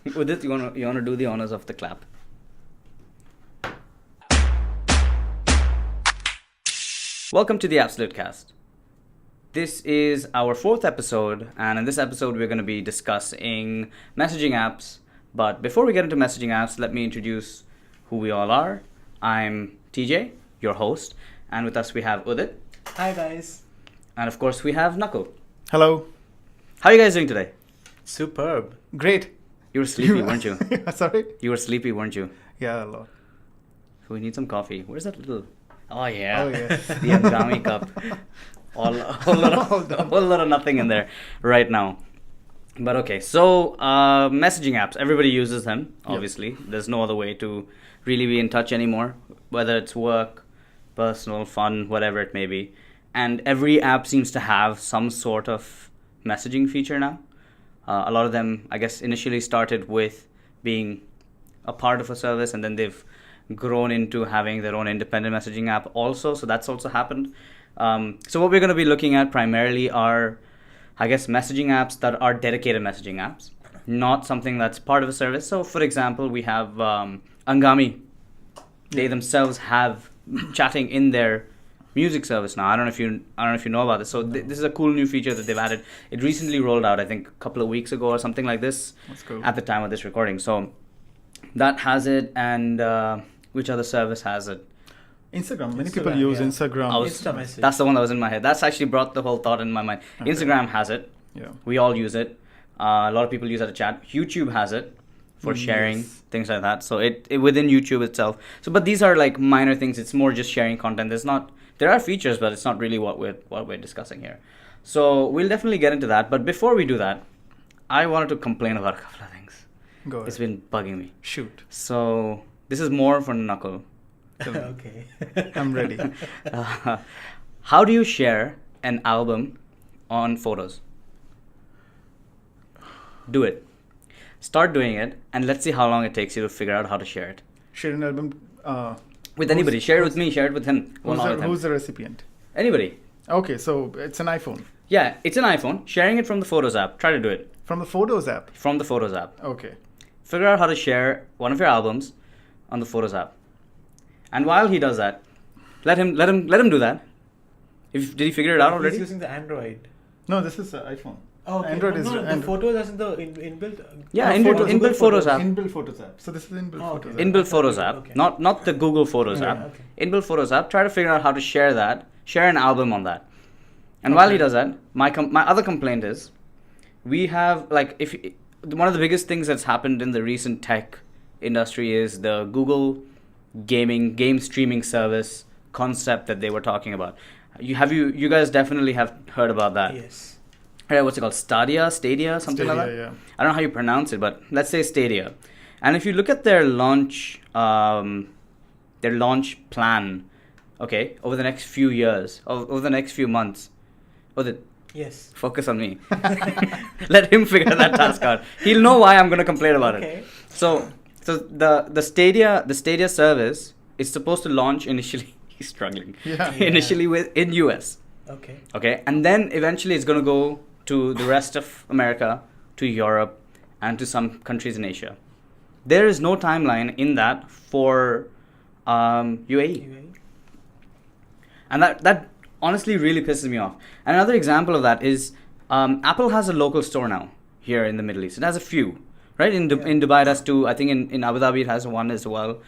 Udit, you wanna do the honors of the clap? Welcome to the AbsoluteCast. This is our 4th episode, and in this episode we're going to be discussing messaging apps. But before we get into messaging apps, let me introduce who we all are. I'm TJ, your host, and with us we have Udit. Hi guys. And of course we have Nakul. Hello. How are you guys doing today? Superb. Great. You were sleepy, weren't you? Sorry? You were sleepy, weren't you? Yeah, a lot. So we need some coffee. Where's that little... Oh yeah, Oh, yes. the Angami cup. A whole lot of nothing in there right now. But okay, so messaging apps. Everybody uses them, obviously. Yep. There's no other way to really be in touch anymore, whether it's work, personal, fun, whatever it may be. And every app seems to have some sort of messaging feature now. A lot of them, I guess, initially started with being a part of a service, and then they've grown into having their own independent messaging app also. So that's also happened. So what we're going to be looking at primarily are, I guess, messaging apps that are dedicated messaging apps, not something that's part of a service. So for example, we have Angami. They themselves have chatting in their music service now. I don't know if you know about this. So this is a cool new feature that they've added. It recently rolled out, I think, a couple of weeks ago or something like this. That's cool. At the time of this recording. So that has it, and which other service has it? Instagram. Many people use Instagram. Insta-message. That's the one that was in my head. That's actually brought the whole thought in my mind. Okay. Instagram has it. Yeah. We all use it. A lot of people use it to chat. YouTube has it for sharing, things like that. So it within YouTube itself. So, but these are like minor things. It's more just sharing content. There are features, but it's not really what we're discussing here. So we'll definitely get into that. But before we do that, I wanted to complain about a couple of things. Go ahead. It's been bugging me. Shoot. So this is more for Nakul. Okay. I'm ready. How do you share an album on photos? Do it. Start doing it, and let's see how long it takes you to figure out how to share it. Share an album. With anybody. Share it with me, share it with him. Who's the recipient? Anybody. Okay, so it's an iPhone. Yeah, it's an iPhone. Sharing it from the Photos app. Try to do it. From the Photos app? From the Photos app. Okay. Figure out how to share one of your albums on the Photos app. And while he does that, let him do that. Did he figure it out already? He's using the Android. No, this is an iPhone. Oh, okay. Android is the photos as in the inbuilt. Yeah, inbuilt Photos app. Inbuilt Photos app. So this is inbuilt Photos app. Inbuilt Photos app, okay. not the Google Photos app. Okay. Inbuilt Photos app. Try to figure out how to share an album on that. And while he does that, my other complaint is, we have one of the biggest things that's happened in the recent tech industry is the Google game streaming service concept that they were talking about. You guys definitely have heard about that. Yes. What's it called? Stadia, something like that? Yeah. I don't know how you pronounce it, but let's say Stadia. And if you look at their launch plan, okay, over the next few years, over the next few months, Yes. focus on me. Let him figure that task out. He'll know why I'm going to complain about it. So the Stadia service is supposed to launch initially. He's struggling. Yeah. Initially in US. Okay, and then eventually it's going to go to the rest of America, to Europe, and to some countries in Asia. There is no timeline in that for UAE. And that honestly really pisses me off. And another example of that is Apple has a local store now here in the Middle East. It has a few, right? In Dubai it has two. I think in Abu Dhabi it has one as well.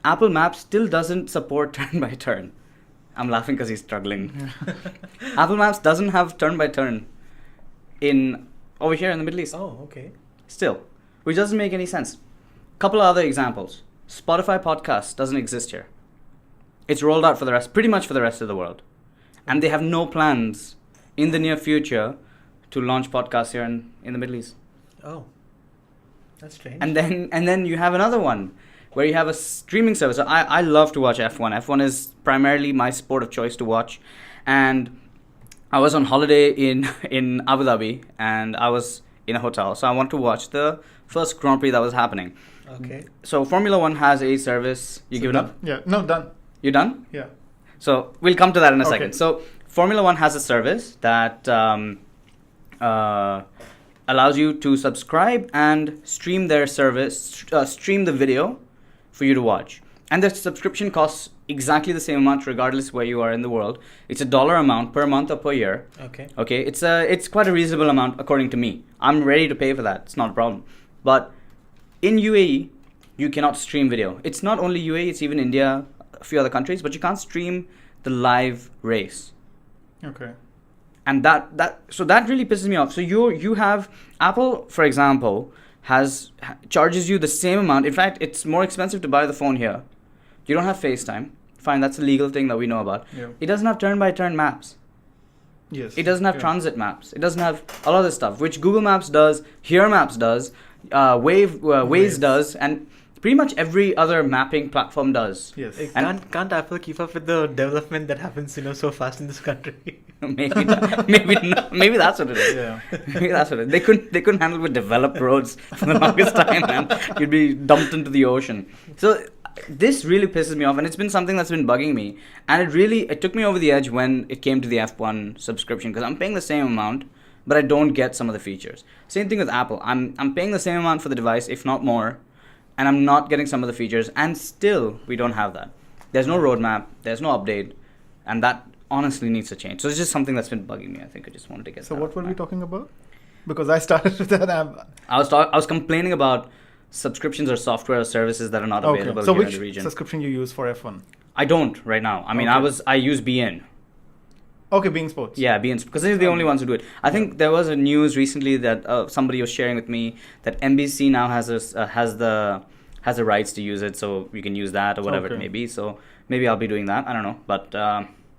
Apple Maps still doesn't support turn by turn. I'm laughing because he's struggling. Apple Maps doesn't have turn by turn over here in the Middle East. Oh, okay. Still, which doesn't make any sense. Couple of other examples. Spotify podcast doesn't exist here. It's rolled out pretty much for the rest of the world. And they have no plans in the near future to launch podcasts here in the Middle East. Oh, that's strange. And then you have another one where you have a streaming service. So I love to watch F1. F1 is primarily my sport of choice to watch. And I was on holiday in Abu Dhabi, and I was in a hotel. So I want to watch the first Grand Prix that was happening. Okay. So Formula One has a service. You give it up? Yeah. No, done. You done? Yeah. So we'll come to that in a Okay. second. So Formula One has a service that allows you to subscribe and stream their service, stream the video for you to watch. And the subscription costs exactly the same amount regardless where you are in the world. It's $1 amount per month or per year. Okay. It's quite a reasonable amount according to me. I'm ready to pay for that. It's not a problem. But in UAE, you cannot stream video. It's not only UAE, it's even India, a few other countries, but you can't stream the live race. Okay. And that really pisses me off. So you have Apple, for example, charges you the same amount. In fact, it's more expensive to buy the phone here. You don't have FaceTime. Fine, that's a legal thing that we know about. Yeah. It doesn't have turn-by-turn maps. Yes. It doesn't have transit maps. It doesn't have a lot of this stuff, which Google Maps does, Here Maps does, Waze does, and pretty much every other mapping platform does. Yes. Can't Apple keep up with the development that happens, so fast in this country? Maybe that's what it is. Yeah. Maybe that's what it is. They couldn't handle with developed roads for the longest time, man. You'd be dumped into the ocean. So this really pisses me off, and it's been something that's been bugging me. And it took me over the edge when it came to the F1 subscription, because I'm paying the same amount, but I don't get some of the features. Same thing with Apple. I'm paying the same amount for the device, if not more, and I'm not getting some of the features, and still we don't have that. There's no roadmap, there's no update, and that honestly needs to change. So it's just something that's been bugging me. I think I just wanted to get. So what were we talking about? Because I started with that. I was complaining about subscriptions or software or services that are not available so here in the which region. subscription you use for F1? I don't right now. I mean, I use BN. Okay, Being Sports. Yeah, BN, because they're the only ones who do it. I think there was a news recently that somebody was sharing with me that NBC now has the rights to use it, so you can use that or whatever it may be. So maybe I'll be doing that. I don't know, but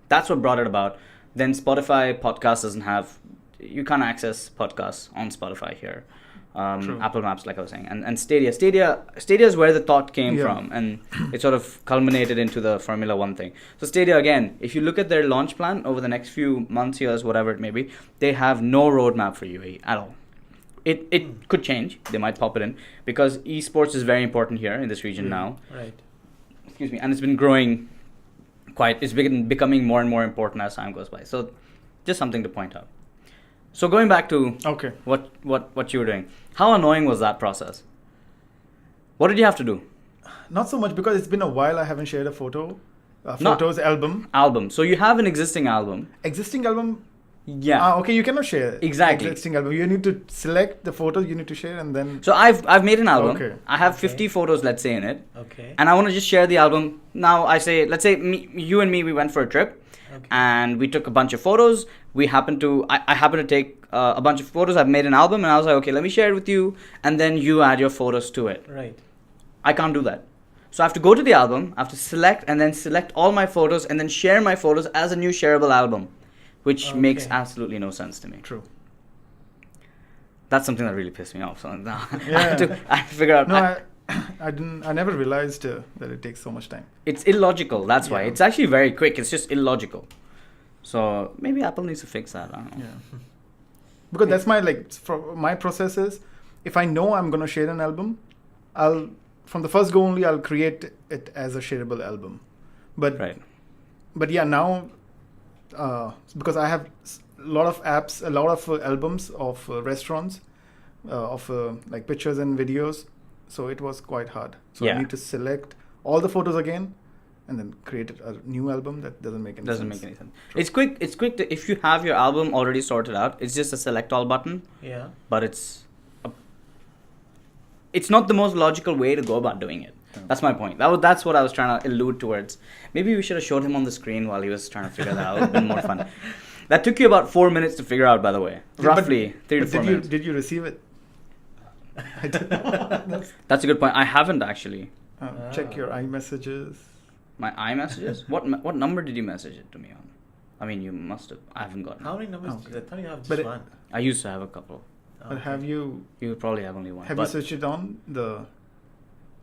that's what brought it about. Then Spotify podcast doesn't have. You can't access podcasts on Spotify here. Apple Maps, like I was saying, and Stadia is where the thought came from, and it sort of culminated into the Formula One thing. So Stadia, again, if you look at their launch plan over the next few months, years, whatever it may be, they have no roadmap for UAE at all. It could change. They might pop it in, because esports is very important here in this region now. Right. Excuse me, and it's been growing it's becoming more and more important as time goes by. So just something to point out. So going back to what you were doing, how annoying was that process? What did you have to do? Not so much, because it's been a while I haven't shared a photos album. So you have an existing album. Existing album? Yeah. Okay, you cannot share. Exactly. Existing album. You need to select the photos you need to share, and then. So I've made an album. Okay. I have 50 photos, let's say, in it. Okay. And I want to just share the album. Now let's say you and me, we went for a trip. Okay. And we took a bunch of photos. I happened to take a bunch of photos. I've made an album, and I was like, okay, let me share it with you, and then you add your photos to it. Right. I can't do that. So I have to go to the album, I have to select all my photos, and then share my photos as a new shareable album, which makes absolutely no sense to me. True. That's something that really pissed me off. So I Yeah. have to figure out. No, I never realized that it takes so much time. It's illogical. That's why. It's actually very quick. It's just illogical. So maybe Apple needs to fix that. I don't know. Yeah. Because that's my process is, if I know I'm going to share an album, from the first go only, I'll create it as a shareable album. But yeah, now, because I have a lot of apps, a lot of albums of restaurants, of like pictures and videos. So it was quite hard. So I need to select all the photos again, and then create a new album. That doesn't make any sense. True. It's quick. If you have your album already sorted out, it's just a select all button. Yeah. But it's not the most logical way to go about doing it. Yeah. That's my point. That's what I was trying to allude towards. Maybe we should have showed him on the screen while he was trying to figure that out. It would have been more fun. That took you about 4 minutes to figure out, by the way. Roughly 3 to 4 minutes. Did you receive it? I did not. That's a good point. I haven't actually. Check your iMessages. My iMessages? What number did you message it to me on? I mean, you must have. I haven't gotten. How many numbers? I thought you have just one. I used to have a couple. But have you? You probably have only one. Have you switched it on the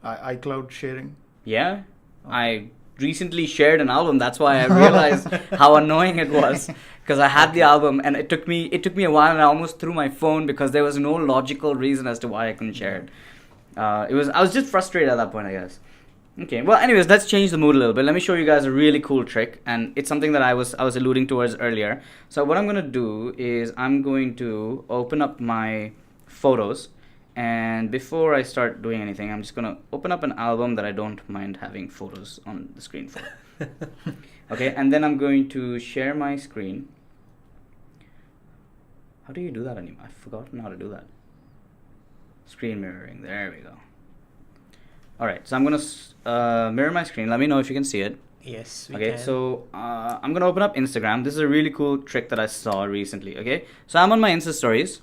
iCloud sharing? Yeah, I recently shared an album. That's why I realized how annoying it was, because I had the album and it took me a while, and I almost threw my phone because there was no logical reason as to why I couldn't share it. I was just frustrated at that point, I guess. Okay, well, anyways, let's change the mood a little bit. Let me show you guys a really cool trick, and it's something that I was alluding towards earlier. So what I'm going to do is I'm going to open up my photos. And before I start doing anything, I'm just going to open up an album that I don't mind having photos on the screen for. Okay, and then I'm going to share my screen. How do you do that anymore? I've forgotten how to do that. Screen mirroring. There we go. All right, so I'm going to mirror my screen. Let me know if you can see it. Yes, we Okay, can. so I'm going to open up Instagram. This is a really cool trick that I saw recently. Okay, so I'm on my Insta stories.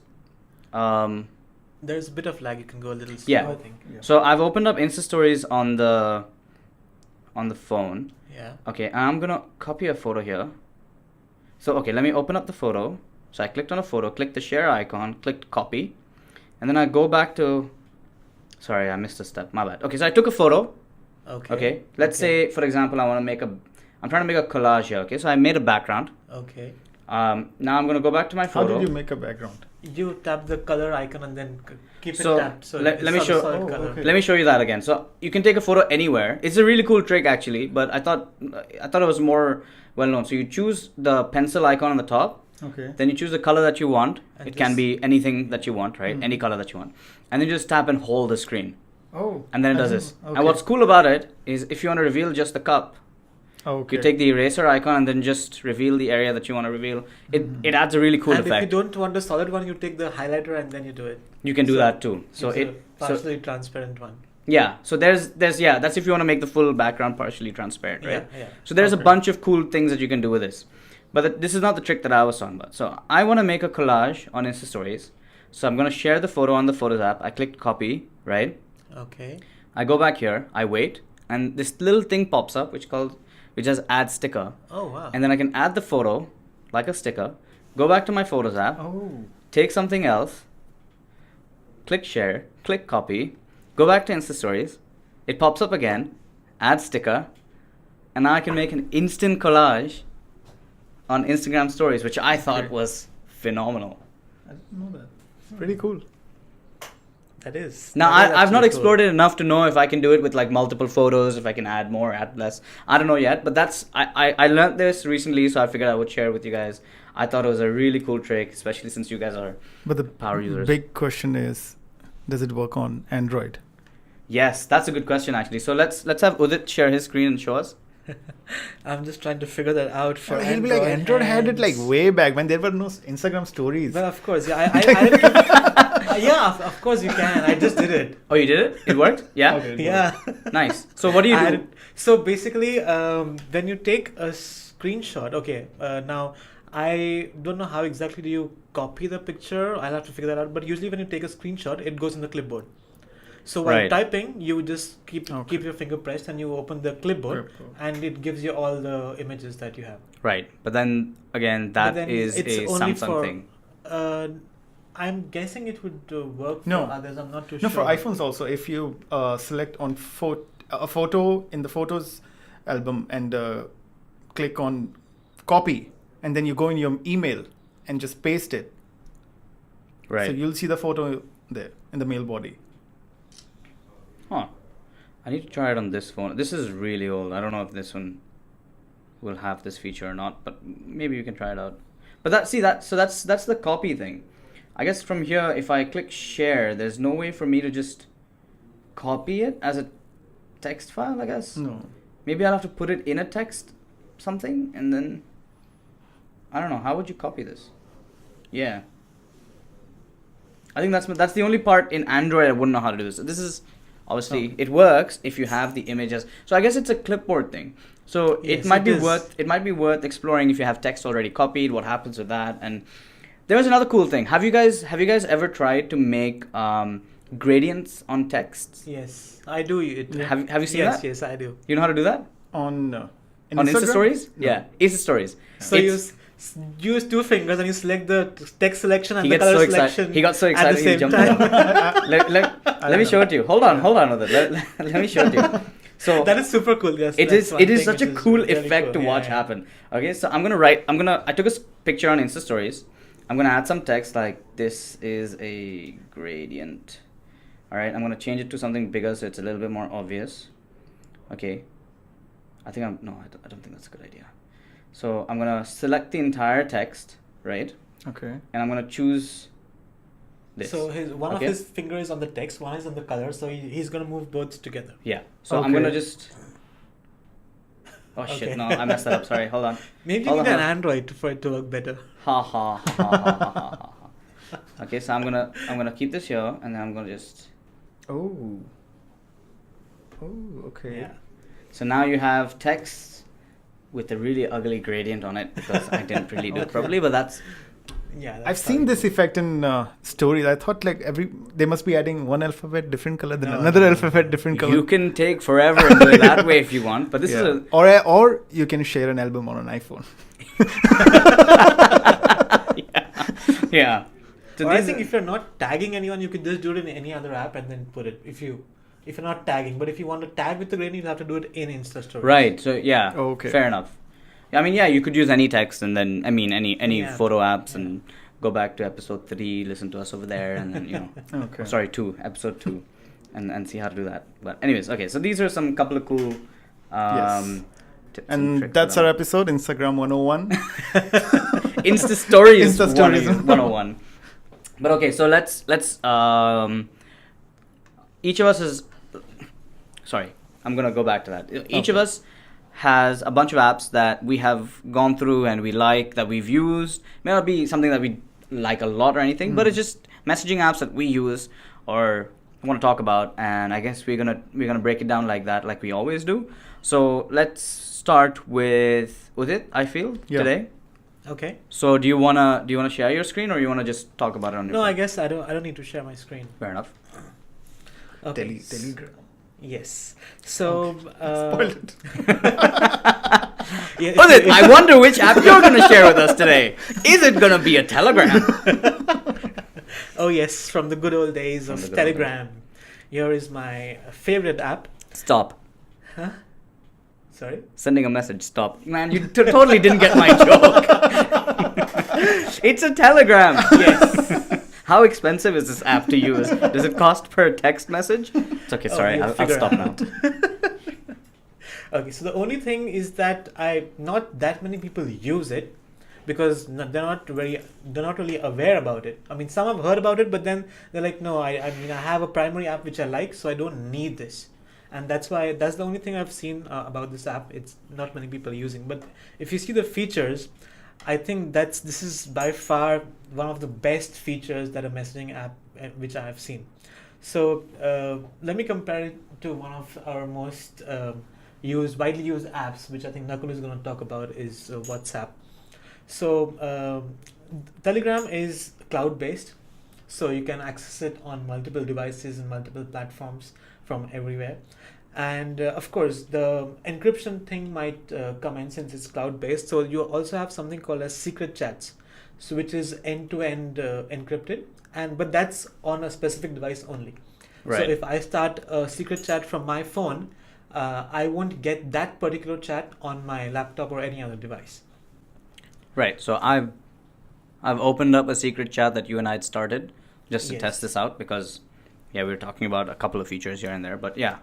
There's a bit of lag. You can go a little slow, Yeah. I think. Yeah. So I've opened up Insta stories on the phone. Yeah. Okay, and I'm going to copy a photo here. So, okay, let me open up the photo. So I clicked on a photo, clicked the share icon, clicked copy. And then I go back to... Sorry, I missed a step. My bad. Okay, so I took a photo. Okay. Okay, let's say, for example, I'm trying to make a collage here. Okay, so I made a background. Okay. Now I'm going to go back to my How photo. did you make a background? You tap the color icon and then keep it So, tapped. So let it's me not a show- solid Oh, color. okay. Let me show you that again. So you can take a photo anywhere. It's a really cool trick actually, but I thought it was more well known. So you choose the pencil icon on the top, Okay. then you choose the color that you want. And It can just- be anything that you want, right? Mhm. Any color that you want. And then you just tap and hold the screen. Oh. And then it I does see. this. Okay. And what's cool about it is if you want to reveal just the cup, Okay. you take the eraser icon and then just reveal the area that you want to reveal. Mhm. It adds a really cool And if you effect. don't want a solid one, you take the highlighter and then you do it. You can do so that too. So It's a so partially transparent one. yeah. So there's that's if you want to make the full background partially transparent, right? Yeah. So there's a Okay. bunch of cool things that you can do with this. But this is not the trick that I was talking about. So I want to make a collage on Insta Stories. So I'm going to share the photo on the Photos app. I clicked copy, right? Okay. I go back here, I wait, and this little thing pops up which says add sticker. Oh wow. And then I can add the photo like a sticker, go back to my Photos app, Oh. take something else, click share, click copy, go back to Insta Stories, it pops up again, add sticker, and now I can make an instant collage on Instagram Stories, which I thought Okay. was phenomenal. I didn't know that. It's pretty cool. That is. Now, that is I've not actually explored it enough to know if I can do it with like multiple photos, if I can add more, add less. I don't know yet, but I learned this recently, so I figured I would share it with you guys. I thought it was a really cool trick, especially since you guys are But the power users. big question is, does it work on Android? Yes, that's a good question actually. So let's have Udit share his screen and show us. cool. I'm just trying to figure that out for Well, he'll Android. be like, Android had it like hands. way back when there were no Instagram stories. Well, of course, yeah. Yeah, of course you can. I just did it. Oh, you did it? It worked? Yeah? Okay. Yeah. Nice. So what do you I do? had- So basically, when you take a screenshot, okay, now I don't know how exactly do you copy the picture. I'll have to figure that out. But usually when you take a screenshot, it goes in the clipboard. So while Right. typing, you just keep Okay. your finger pressed and you open the clipboard, and it gives you all the images that you have. Right. But then again, But that then is it's a only Samsung for- thing. I'm guessing it would work No. for others. I'm not too No, sure. for iPhones also, if you select on a photo in the Photos album and click on copy, and then you go in your email and just paste it. Right. So you'll see the photo there in the mail body. Huh. I need to try it on this phone. This is really old. I don't know if this one will have this feature or not, but maybe you can try it out. But that's the copy thing. I guess from here, if I click share, there's no way for me to just copy it as a text file, I guess. No. Maybe I'll have to put it in a text something and then I don't know, how would you copy this? Yeah. I think that's the only part in Android I wouldn't know how to do this. This is obviously it works if you have the images. So I guess it's a clipboard thing. So Yes, it might be is. worth exploring if you have text already copied, what happens with that. And there was another cool thing. Have you guys ever tried to make gradients on texts? Yes, I do it. Yeah. Have you seen Yes, that? yes, I do. You know how to do that? On in On Insta Instagram? Stories? No. Yeah, Insta Stories. So It's- you use two fingers and you select the text selection and He the gets color so excited. selection. He got so at excited the he same jumped time. up. Let me show it to you. Hold on with it. Let me show it to you. So That is super cool. Yes, it that's is one it is thing such a which is cool really effect cool. to Yeah, watch yeah. happen. Okay, so I took a picture on Insta Stories. I'm gonna add some text like this is a gradient. All right, I'm gonna change it to something bigger so it's a little bit more obvious. Okay, I don't think that's a good idea. So I'm gonna select the entire text, right? Okay. And I'm gonna choose this. So one of Okay? his fingers is on the text, one is on the color. So he's gonna move both together. Yeah. So I'm Okay. gonna just. Oh Okay. shit! No, I messed that up. Sorry. Hold on. Maybe you Hold need on, an hold on. Android for it to work better. Ha ha ha ha ha ha ha. Okay, so I'm gonna keep this here, and then I'm gonna just. Oh. Oh, okay. Yeah. So now you have text with a really ugly gradient on it because I didn't really do it properly, but that's. Yeah. I've seen this effect in stories. I thought like they must be adding one alphabet different color, then another alphabet different color. You can take forever and do it that way if you want, but this is a. Or you can share an album on an iPhone. Yeah. So Or I these think are- if you're not tagging anyone, you could just do it in any other app and then put it. If you're not tagging, but if you want to tag with the gradient, you have to do it in Insta Stories. Right. So yeah. Okay. Fair enough. I mean, yeah, you could use any text and then any Yeah. photo apps and go back to episode 3, listen to us over there, and then Okay. sorry, episode 2, and see how to do that. But anyways, okay. So these are some couple of cool. Yes. Tips and And tricks that's around. our episode, Instagram 101. Insta Stories Insta Stories. 101. But okay, so let's each of us is sorry, I'm gonna go back to that. Each of Okay. us has a bunch of apps that we have gone through and we like, that we've used. May not be something that we like a lot or anything, but it's just messaging apps that we use or want to talk about, and I guess we're gonna break it down like that, like we always do. So let's start with it, I feel, Yeah. today. Okay. So do you wanna share your screen, or you wanna just talk about it on your No, phone? I guess I don't need to share my screen. Fair enough. Okay. Telegram. Yes. So. Spoiled it. Yeah, Udit, I wonder which app you're gonna share with us today. Is it gonna be a Telegram? Oh yes, from the good old days From of the good old Telegram. Here is my favorite app. Stop. Huh? Sorry? Sending a message. Stop. Man, you totally didn't get my joke. It's a Telegram. Yes. How expensive is this app to use? Does it cost per text message? It's okay. Sorry, we'll I'll figure stop it now. out. Okay, so the only thing is that not that many people use it because they're not really aware about it. I mean, some have heard about it, but then they're like, no, I have a primary app which I like, so I don't need this. And that's the only thing I've seen about this app. It's not many people using. But if you see the features, I think this is by far one of the best features that a messaging app which I have seen. So let me compare it to one of our most widely used apps, which I think Nakul is going to talk about, is WhatsApp. So Telegram is cloud-based, so you can access it on multiple devices and multiple platforms from everywhere. And of course, the encryption thing might come in since it's cloud-based. So you also have something called as secret chats, so which is end-to-end encrypted, but that's on a specific device only. Right. So if I start a secret chat from my phone, I won't get that particular chat on my laptop or any other device. Right. So I've opened up a secret chat that you and I had started just to Yes. test this out because, yeah, we were talking about a couple of features here and there, but yeah.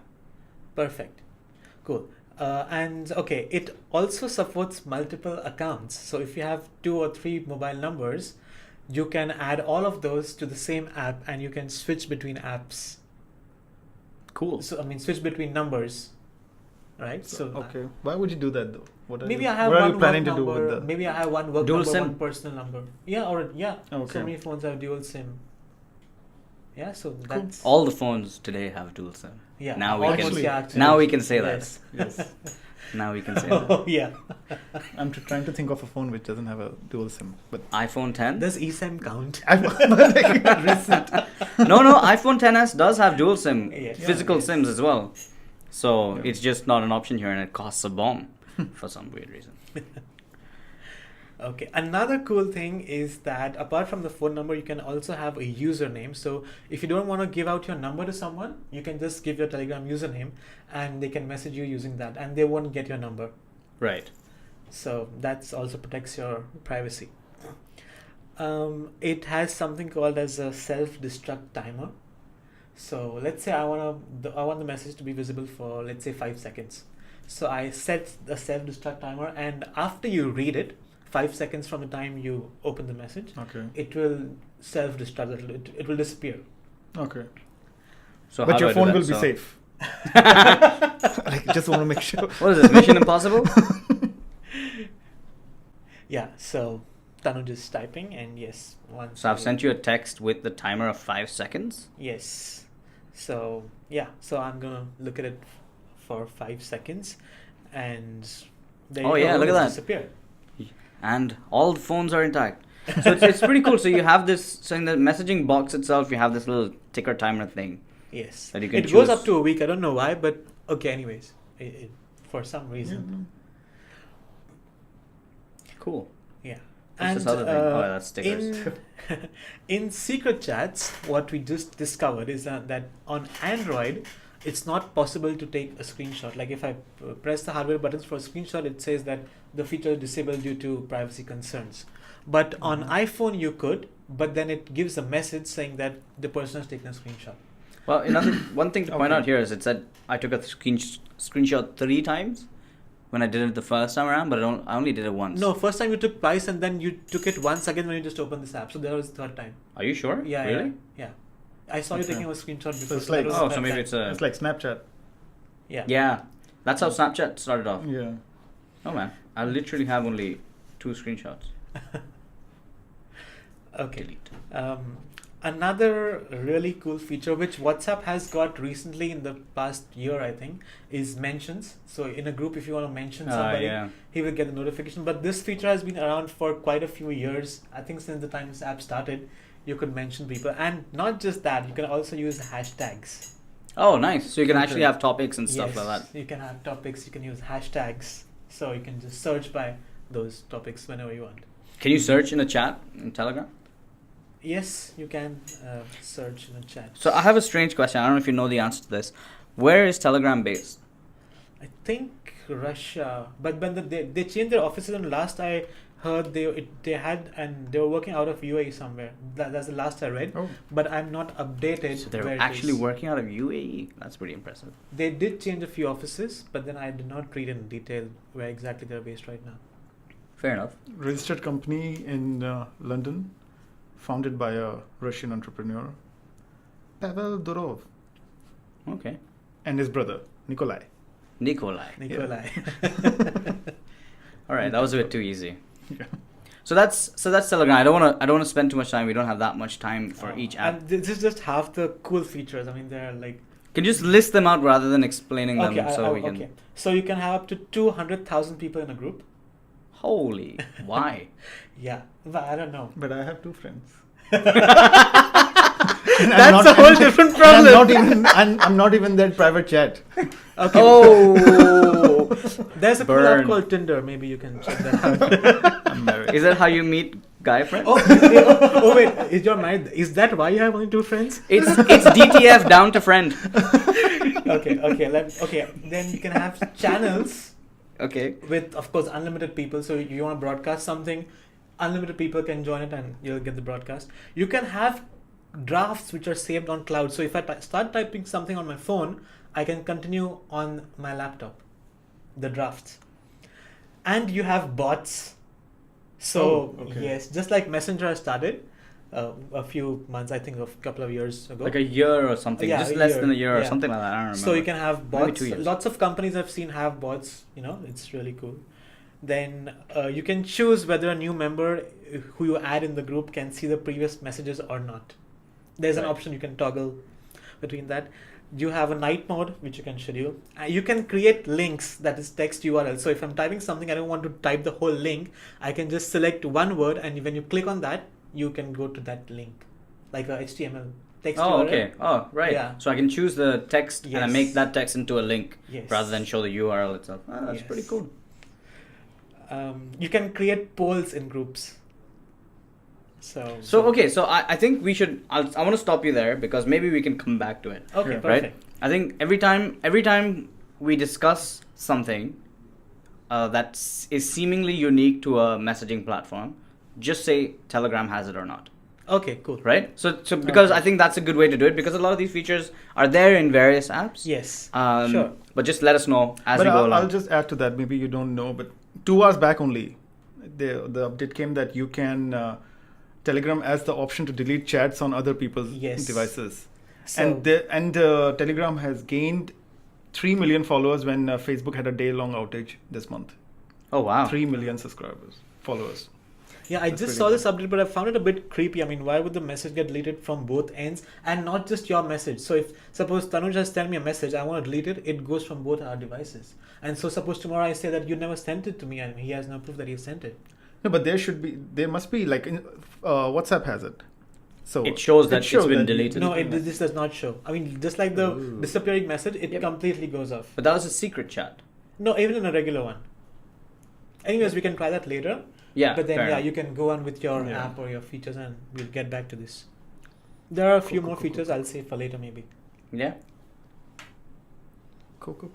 Perfect. Cool. And okay, it also supports multiple accounts. So if you have 2 or 3 mobile numbers, you can add all of those to the same app and you can switch between apps. Cool. So, switch between numbers, right? So Okay. Why would you do that though? What are maybe you, I have what are one you planning work to do number. with the? Maybe I have one work Dual number, SIM. one personal number. Yeah, Okay. so many phones have dual SIM. Yeah, so that's All the phones today have dual SIM. yeah. Now we almost, can yeah, actually. now we can say Yes. Yes. that. Now we can say that. Oh yeah. I'm trying to think of a phone which doesn't have a dual SIM, but iPhone 10? Does eSIM count? recent. No, iPhone 10s does have dual SIM, Yeah. physical Yeah. SIMs as well. So Yeah. it's just not an option here, and it costs a bomb for some weird reason. Okay, another cool thing is that apart from the phone number, you can also have a username. So if you don't want to give out your number to someone, you can just give your Telegram username and they can message you using that and they won't get your number. Right. So that also protects your privacy. It has something called as a self-destruct timer. So let's say I want the message to be visible for, let's say, 5 seconds. So I set the self-destruct timer, and after you read it, 5 seconds from the time you open the message, Okay. it will self-destruct. It will disappear. Okay. So But how your do I phone do will that? be safe. Like, just want to make sure. What is this, Mission Impossible? Yeah, so Tanuj is typing, and yes, once. So I've sent you a text with the timer of 5 seconds. Yes. So yeah, so I'm gonna look at it for 5 seconds, and there you Oh, go, yeah, look at it's that. disappeared. And all the phones are intact. So it's pretty cool. So you have this, so in the messaging box itself, you have this little ticker timer thing. Yes. That you can It goes choose. up to a week. I don't know why, but okay. Anyways, for some reason. Cool. Yeah. What's And this other thing? Oh, yeah, that's stickers. in secret chats, what we just discovered is that on Android, it's not possible to take a screenshot. Like if I press the hardware buttons for a screenshot, it says that the feature is disabled due to privacy concerns. But on iPhone, you could, but then it gives a message saying that the person has taken a screenshot. Well, one thing to point out here is it said I took a screenshot 3 times when I did it the first time around, but I only did it once. No, first time you took twice, and then you took it once again when you just opened this app. So that was the third time. Are you sure? Yeah, Really? yeah. I saw you Okay. taking a screenshot before. it's like- that was Oh, the so third maybe time. it's a... It's like Snapchat. Yeah. That's how Snapchat started off. Yeah. Oh man, I literally have only 2 screenshots. Okay. Delete. Another really cool feature which WhatsApp has got recently in the past year, I think, is mentions. So in a group, if you want to mention somebody, Yeah. he will get a notification. But this feature has been around for quite a few years. I think since the time this app started, you could mention people. And not just that, you can also use hashtags. Oh, nice. So you can actually Okay. have topics and stuff Yes, like that. you can have topics, you can use hashtags. So you can just search by those topics whenever you want. Can you search in a chat in Telegram? Yes, you can search in a chat. So I have a strange question. I don't know if you know the answer to this. Where is Telegram based? I think Russia, but when they changed their offices, and last I heard they were working out of UAE somewhere. That's the last I read. Oh. But I'm not updated. So they're where it actually is. working out of UAE. That's pretty impressive. They did change a few offices, but then I did not read in detail where exactly they're based right now. Fair enough. Registered company in London, founded by a Russian entrepreneur, Pavel Durov, Okay. and his brother, Nikolai. Nikolai. Nikolai. All right, that was a bit too easy. Yeah. So that's Telegram. I don't want to spend too much time. We don't have that much time for each app. And this is just half the cool features. I mean, they're like. Can you just list them out rather than explaining them we can... Okay. So you can have up to 200,000 people in a group. Holy, why? Yeah, but I don't know. But I have 2 friends. That's a whole different problem. I'm not even that private chat. Okay. Oh, There's a cool Burn. app called Tinder. Maybe you can check that out. I'm married. is that how you meet guy friends? Oh wait, is your married? Is that why you have only 2 friends? It's DTF down to friend. Okay. Then you can have channels Okay. with, of course, unlimited people. So you want to broadcast something, unlimited people can join it, and you'll get the broadcast. You can have drafts which are saved on cloud. So if I start typing something on my phone, I can continue on my laptop, the drafts. And you have bots. So okay. yes, just like Messenger started a few months, I think a couple of years ago. Like a year or something. Yeah, Just a less year. than a year or Yeah. something like that. I don't remember. So you can have Maybe bots. 2 years. Lots of companies I've seen have bots. It's really cool. Then you can choose whether a new member who you add in the group can see the previous messages or not. There's an Right. option you can toggle between that. You have a night mode which you can schedule. You can create links, that is text URL. So if I'm typing something, I don't want to type the whole link. I can just select one word, and when you click on that, you can go to that link, like a HTML text Oh, URL. okay. Oh, right. Yeah. So I can choose the text and I Yes. make that text into a link Yes. rather than show the URL itself. Oh, that's Yes. pretty cool. You can create polls in groups. So Okay, so I think we should. I want to stop you there because maybe we can come back to it. Okay, Sure. perfect. Right? I think every time we discuss something that is seemingly unique to a messaging platform, just say Telegram has it or not. Okay, cool. Right? So because I think that's a good way to do it because a lot of these features are there in various apps. Yes. Sure. But just let us know as But we go I'll along. just add to that. Maybe you don't know, but 2 hours back only, the update came that you can Telegram has the option to delete chats on other people's devices. So, And Telegram has gained 3 million followers when Facebook had a day-long outage this month. Oh wow. 3 million followers. yeah, I just saw this update, but I found it a bit creepy. I mean, why would the message get deleted from both ends and not just your message? So if suppose Tanuj has sent me a message, I want to delete it, it goes from both our devices. And so suppose tomorrow I say that you never sent it to me and he has no proof that he sent it. No, but there must be like WhatsApp has it. So It shows that it's been deleted. No, this does not show. I mean, just like the disappearing message, it completely goes off. But that was a secret chat. No, even in a regular one. Anyways, we can try that later. Yeah. But then, fair enough. you can go on with your app or your features and we'll get back to this. There are a few more features I'll save for later maybe. Yeah. Cool.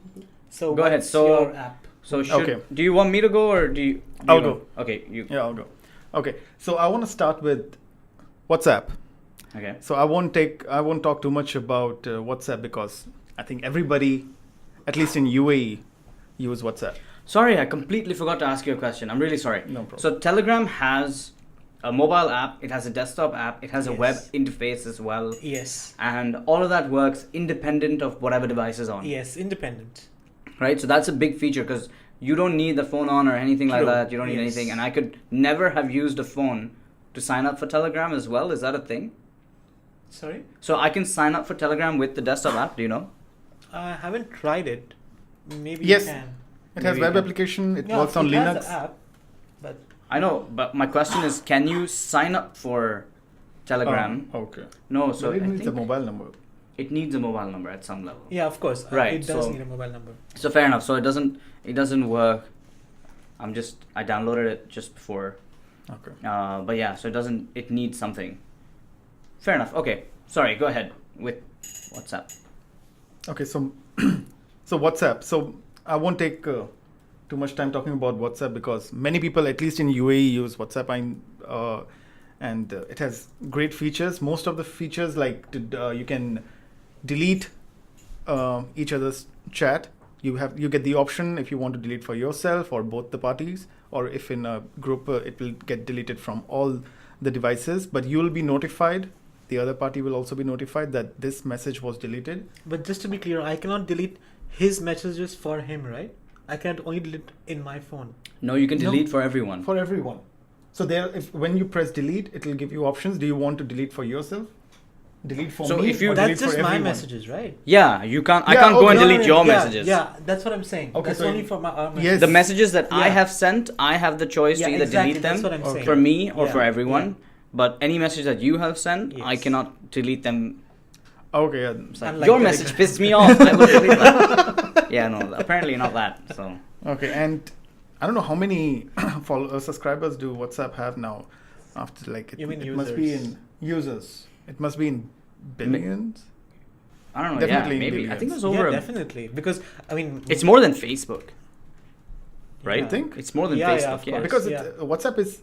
So Go ahead. what's So- your app? So Okay. do you want me to go or do you I'll go? go. Okay, you. Yeah, I'll go. Okay, so I want to start with WhatsApp. Okay. So I won't talk too much about WhatsApp because I think everybody, at least in UAE, use WhatsApp. Sorry, I completely forgot to ask you a question. I'm really sorry. No problem. So Telegram has a mobile app, it has a desktop app, it has a web Yes. interface as well, Yes. and all of that works independent of whatever device is on. Yes, independent. Right? So that's a big feature because you don't need the phone on or anything like True. that. You don't need Yes. anything. And I could never have used a phone to sign up for Telegram as well. Is that a thing? Sorry? So I can sign up for Telegram with the desktop app. Do you know? I haven't tried it. Maybe Yes. you can. It has Maybe web you can. application. It Yeah, works on it has Linux. the app, but I know, but my question is, can you sign up for Telegram? Okay. No, so So it I needs a think mobile number. it needs a mobile number at some level. yeah, of course. Right, It does so- need a mobile number. So fair enough. So it doesn't work. I downloaded it just before. Okay. But yeah, so it needs something. Fair enough. Okay. Sorry, go ahead with WhatsApp. Okay, so so WhatsApp. So I won't take too much time talking about WhatsApp because many people, at least in UAE, use WhatsApp. And it has great features. Most of the features, like you can delete each other's chat. You get the option if you want to delete for yourself or both the parties, or if in a group it will get deleted from all the devices. But you will be notified. The other party will also be notified that this message was deleted. But just to be clear, I cannot delete his messages for him, right? I cannot only delete in my phone. No, you can No. delete for everyone. For everyone. So when you press delete, it will give you options. Do you want to delete for yourself? Delete for So me? if you- or That's delete just for my everyone? messages, right? Yeah, you can't. I Yeah, can't go and okay. delete your yeah, messages. Yeah, that's what I'm saying. Okay, That's so only for my messages. Yes. The messages that I Yeah. have sent, I have the choice Yeah, to either exactly, delete that's them what I'm saying. for me or Yeah, for everyone. yeah. But any message that you have sent, I Yes. cannot delete them. Okay. It's like, Unlike your Telegram. message pissed me off. I will delete that. Yeah, no, apparently not that. So Okay, and I don't know how many subscribers do WhatsApp have now. After like You mean it must be users? in users. It must be in billions. I don't know. Definitely Yeah, in maybe. I think it was billions. over. Yeah, definitely. Because I mean, It's more than Facebook, right? Yeah. Think? It's more than Yeah, yeah, Facebook. of Yeah, course. Because Yeah. WhatsApp is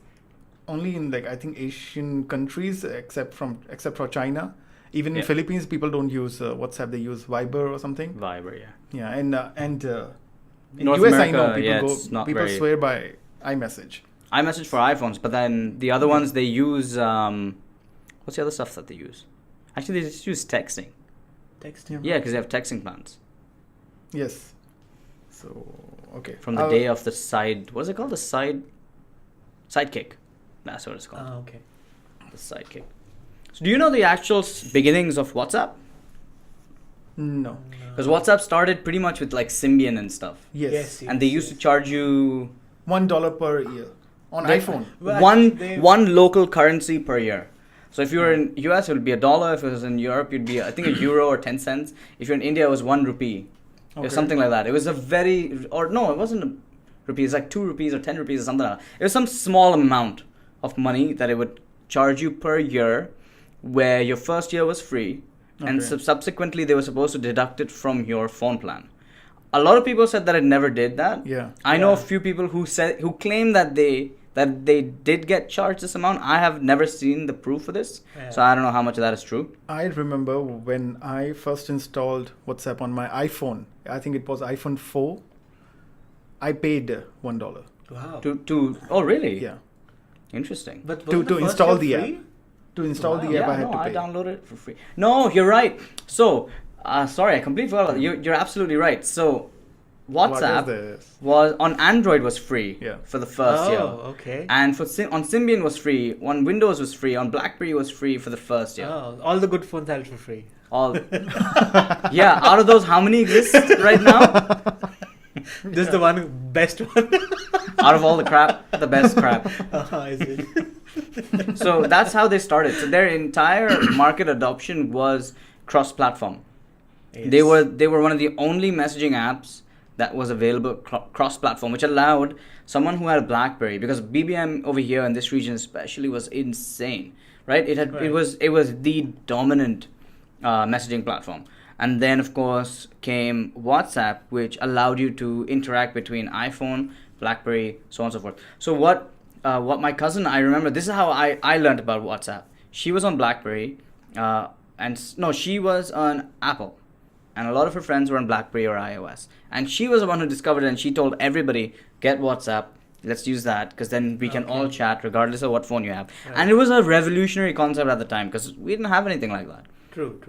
only in like I think Asian countries except for China. Even in Yeah. Philippines, people don't use WhatsApp. They use Viber or something. Viber. Yeah. Yeah, and in North US America, I know people yeah, it's not people very- swear by iMessage. iMessage for iPhones, but then the other ones they use. What's the other stuff that they use? Actually, they just use texting. texting. Yeah, because they have texting plans Yes. So okay. from the day of the side. What's it called? The sidekick. That's what it's called. Okay. The sidekick. So, do you know the actual beginnings of WhatsApp? No. Because WhatsApp started pretty much with like Symbian and stuff, Yes. and they used to charge you $1 per year on They- iPhone. Well, one one local currency per year. So if you were in US, it would be $1. If it was in Europe, you'd be I think a euro or 10 cents. If you're in India, it was 1 rupee. It was Okay. something like that. It was a very or no, it wasn't a rupee. It's like 2 rupees or 10 rupees or something like that. It was some small amount of money that it would charge you per year, where your first year was free, and Okay. subsequently they were supposed to deduct it from your phone plan. A lot of people said that it never did that. Yeah. I know a Yeah. few people who claim that they did get charged this amount. I have never seen the proof for this, Yeah. so I don't know how much of that is true. I remember when I first installed WhatsApp on my iPhone. I think it was iPhone 4. I paid $1. Wow. Oh, really? Yeah. Interesting. But To wasn't the first install year the free? app. To install the Yeah, app, I had to I pay. downloaded it for free. No, you're right. So, sorry, I completely forgot. You're absolutely right. So, WhatsApp What is this? was on Android was free Yeah. for the first year. Oh, okay. And on Symbian was free, on Windows was free, on BlackBerry was free for the first year. Oh, all the good phones had it for free. All yeah, out of those, how many exist right now? This is the best one. Out of all the crap, the best crap. Is it? So that's how they started. So their entire market adoption was cross-platform. Yes. They were one of the only messaging apps that was available cross-platform, which allowed someone who had a BlackBerry, because BBM over here in this region especially was insane, right? It was the dominant messaging platform. And then, of course, came WhatsApp, which allowed you to interact between iPhone, BlackBerry, so on and so forth. So what my cousin, I remember, this is how I learned about WhatsApp. She was on BlackBerry, she was on Apple. And a lot of her friends were on BlackBerry or iOS. And she was the one who discovered it, and she told everybody, get WhatsApp, let's use that, because then we can all chat regardless of what phone you have. Right. And it was a revolutionary concept at the time, because we didn't have anything like that. True.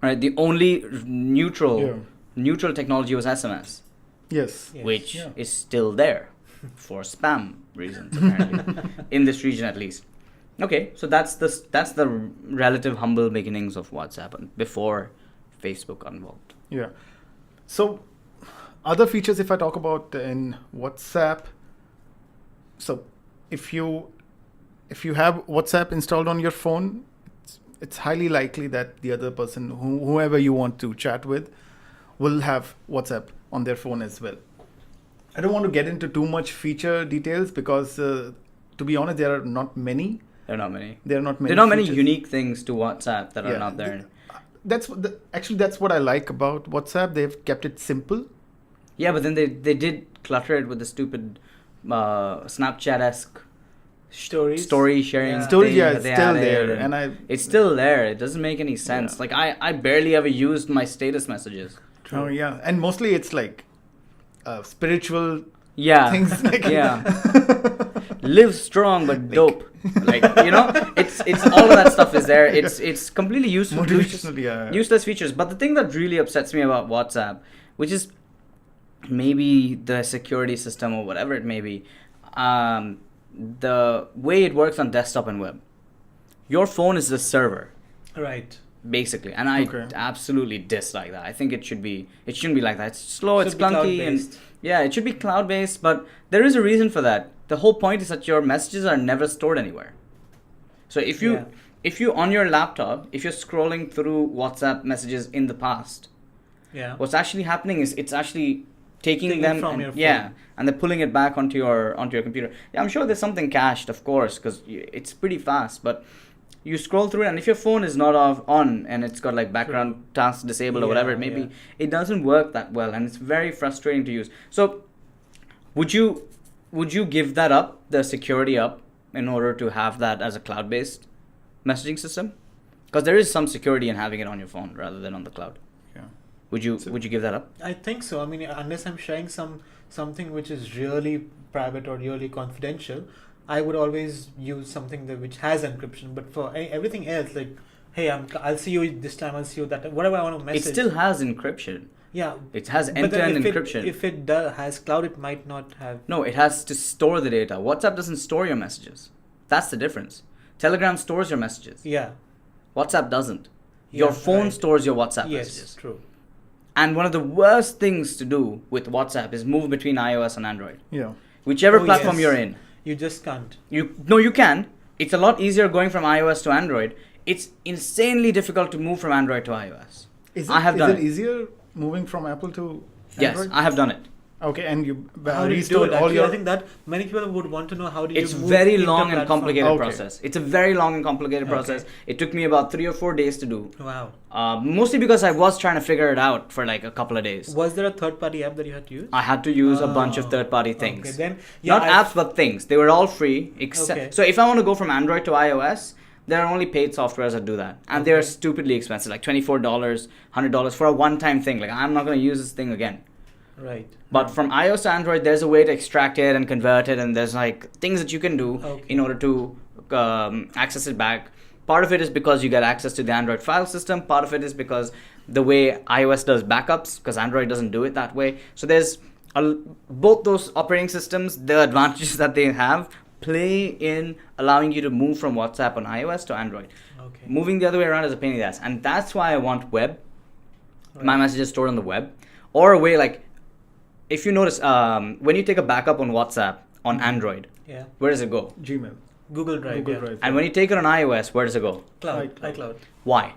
Right, the only neutral technology was SMS. Yes. Which is still there for spam reasons, apparently, in this region at least. Okay, so that's the relative humble beginnings of WhatsApp before Facebook got involved. Yeah. So other features, if I talk about in WhatsApp, so if you have WhatsApp installed on your phone, it's highly likely that the other person, whoever you want to chat with, will have WhatsApp on their phone as well. I don't want to get into too much feature details because, to be honest, there are not many. There are not many. There are not many. There are not many unique things to WhatsApp that are not there. That's what I like about WhatsApp. They've kept it simple. Yeah, but then they did clutter it with the stupid Snapchat-esque story sharing. Stories, it's still there, and it's still there. It doesn't make any sense. Like I barely ever used my status messages. True. Oh yeah, and mostly it's like spiritual things. Like Live strong but dope. Like, it's all of that stuff is there. It's completely useless features. But the thing that really upsets me about WhatsApp, which is maybe the security system or whatever it may be, the way it works on desktop and web. Your phone is the server. Right. Basically. And I absolutely dislike that. I think it shouldn't be like that. It's slow, it's clunky, and it should be cloud-based, but there is a reason for that. The whole point is that your messages are never stored anywhere. So if you on your laptop, if you're scrolling through WhatsApp messages in the past, what's actually happening is it's actually taking them from your phone. And they're pulling it back onto your computer. Yeah, I'm sure there's something cached, of course, because it's pretty fast, but you scroll through it, and if your phone is not on and it's got like background tasks disabled or whatever it may be, it doesn't work that well, and it's very frustrating to use. So would you give that up, the security up, in order to have that as a cloud-based messaging system? Because there is some security in having it on your phone rather than on the cloud. Yeah. Would you give that up? I think so. I mean, unless I'm sharing something which is really private or really confidential, I would always use something which has encryption. But for everything else, like, hey, I'll see you this time, I'll see you that time, whatever I want to message. It still has encryption. Yeah. It has end-to-end encryption. If it has cloud, it might not have. No, it has to store the data. WhatsApp doesn't store your messages. That's the difference. Telegram stores your messages. Yeah. WhatsApp doesn't. Your phone stores your WhatsApp messages. Yes, true. And one of the worst things to do with WhatsApp is move between iOS and Android. Yeah. Whichever platform you're in. You just can't. You can. It's a lot easier going from iOS to Android. It's insanely difficult to move from Android to iOS. Is it easier moving from Apple to Android? Yes, I have done it. Okay, and you how do you do it? Actually, I think that many people would want to know how do you. It's very long and complicated process. It's a very long and complicated process. It took me about 3 or 4 days to do. Wow. Mostly because I was trying to figure it out for like a couple of days. Was there a third-party app that you had to use? I had to use a bunch of third-party things. Okay, then not apps, but things. They were all free. So if I want to go from Android to iOS, there are only paid softwares that do that, and they're stupidly expensive, like $24, $100 for a one-time thing. Like, I'm not going to use this thing again. Right. But from iOS to Android, there's a way to extract it and convert it, and there's like things that you can do in order to access it back. Part of it is because you get access to the Android file system. Part of it is because the way iOS does backups, because Android doesn't do it that way. So there's both those operating systems, the advantages that they have play in allowing you to move from WhatsApp on iOS to Android. Okay. Moving the other way around is a pain in the ass, and that's why I want web. Right. My messages stored on the web, or a way like, if you notice, when you take a backup on WhatsApp on Android, where does it go? Gmail. Google Drive. And when you take it on iOS, where does it go? Cloud. iCloud. Why?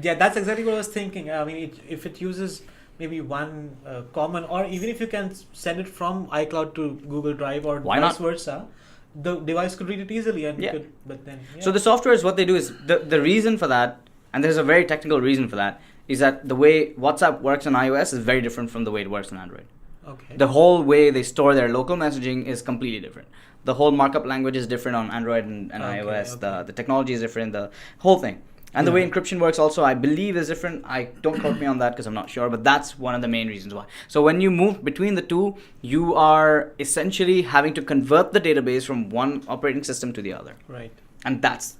Yeah, that's exactly what I was thinking. I mean, if it uses maybe one common, or even if you can send it from iCloud to Google Drive or vice versa, the device could read it easily. And you could, but then, So the software is what they do is, the reason for that, and there's a very technical reason for that, is that the way WhatsApp works on iOS is very different from the way it works on Android. Okay. The whole way they store their local messaging is completely different. The whole markup language is different on Android and iOS. The technology is different, the whole thing. And the way encryption works also, I believe, is different. Don't quote me on that because I'm not sure, but that's one of the main reasons why. So when you move between the two, you are essentially having to convert the database from one operating system to the other. Right. And that's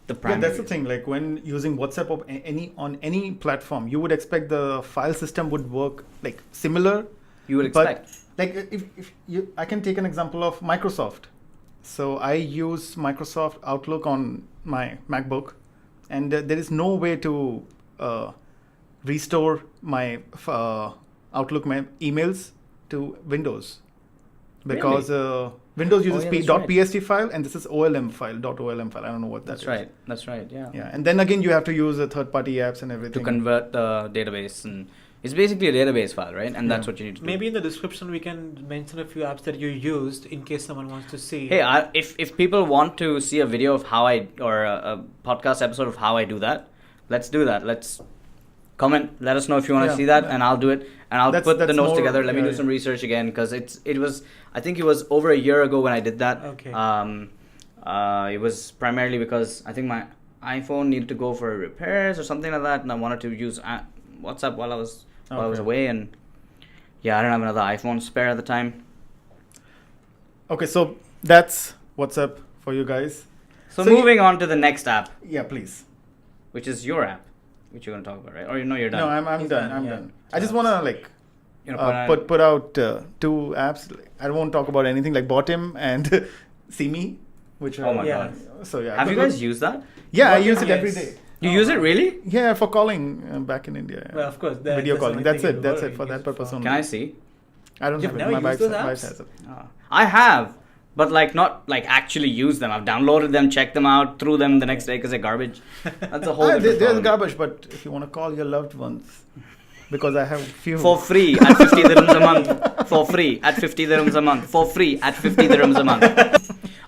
the primary that's the thing. Like when using WhatsApp on any platform, you would expect the file system would work like similar. You would expect. Like I can take an example of Microsoft. So I use Microsoft Outlook on my MacBook, and there is no way to restore my Outlook emails to Windows, because Windows uses .pst file, and this is .olm file. I don't know what that is. That's right. Yeah. Yeah, and then again you have to use third-party apps and everything to convert the database, and it's basically a database file, right? And that's what you need to do. Maybe in the description we can mention a few apps that you used in case someone wants to see. Hey, if people want to see a video of how or a podcast episode of how I do that, let's do that. Let's comment. Let us know if you want to see that, and I'll do it. And I'll put the notes together. Let me do some research again, because it was, I think it was over a year ago when I did that. Okay. It was primarily because I think my iPhone needed to go for repairs or something like that, and I wanted to use WhatsApp while I was away, and I didn't have another iPhone spare at the time. Okay, so that's WhatsApp for you guys. So moving on to the next app. Yeah, please. Which is your app, which you're going to talk about, right? Or you're done? No, I'm done. I'm done. I just want to put out two apps. I won't talk about anything, like Bottom and See Me, which oh my god. So have you guys used that? Yeah, I use it every day. You use it really? Yeah, for calling back in India. Well, of course. Video calling. That's it. That's it for that purpose only. Can I see? I don't have it. My wife has it. I have, but not actually use them. I've downloaded them, checked them out, threw them the next day because they're garbage. That's a whole different There's garbage, but if you want to call your loved ones, because I have few. For free at 50 dirhams a month. For free at 50 dirhams a month. For free at 50 dirhams a month.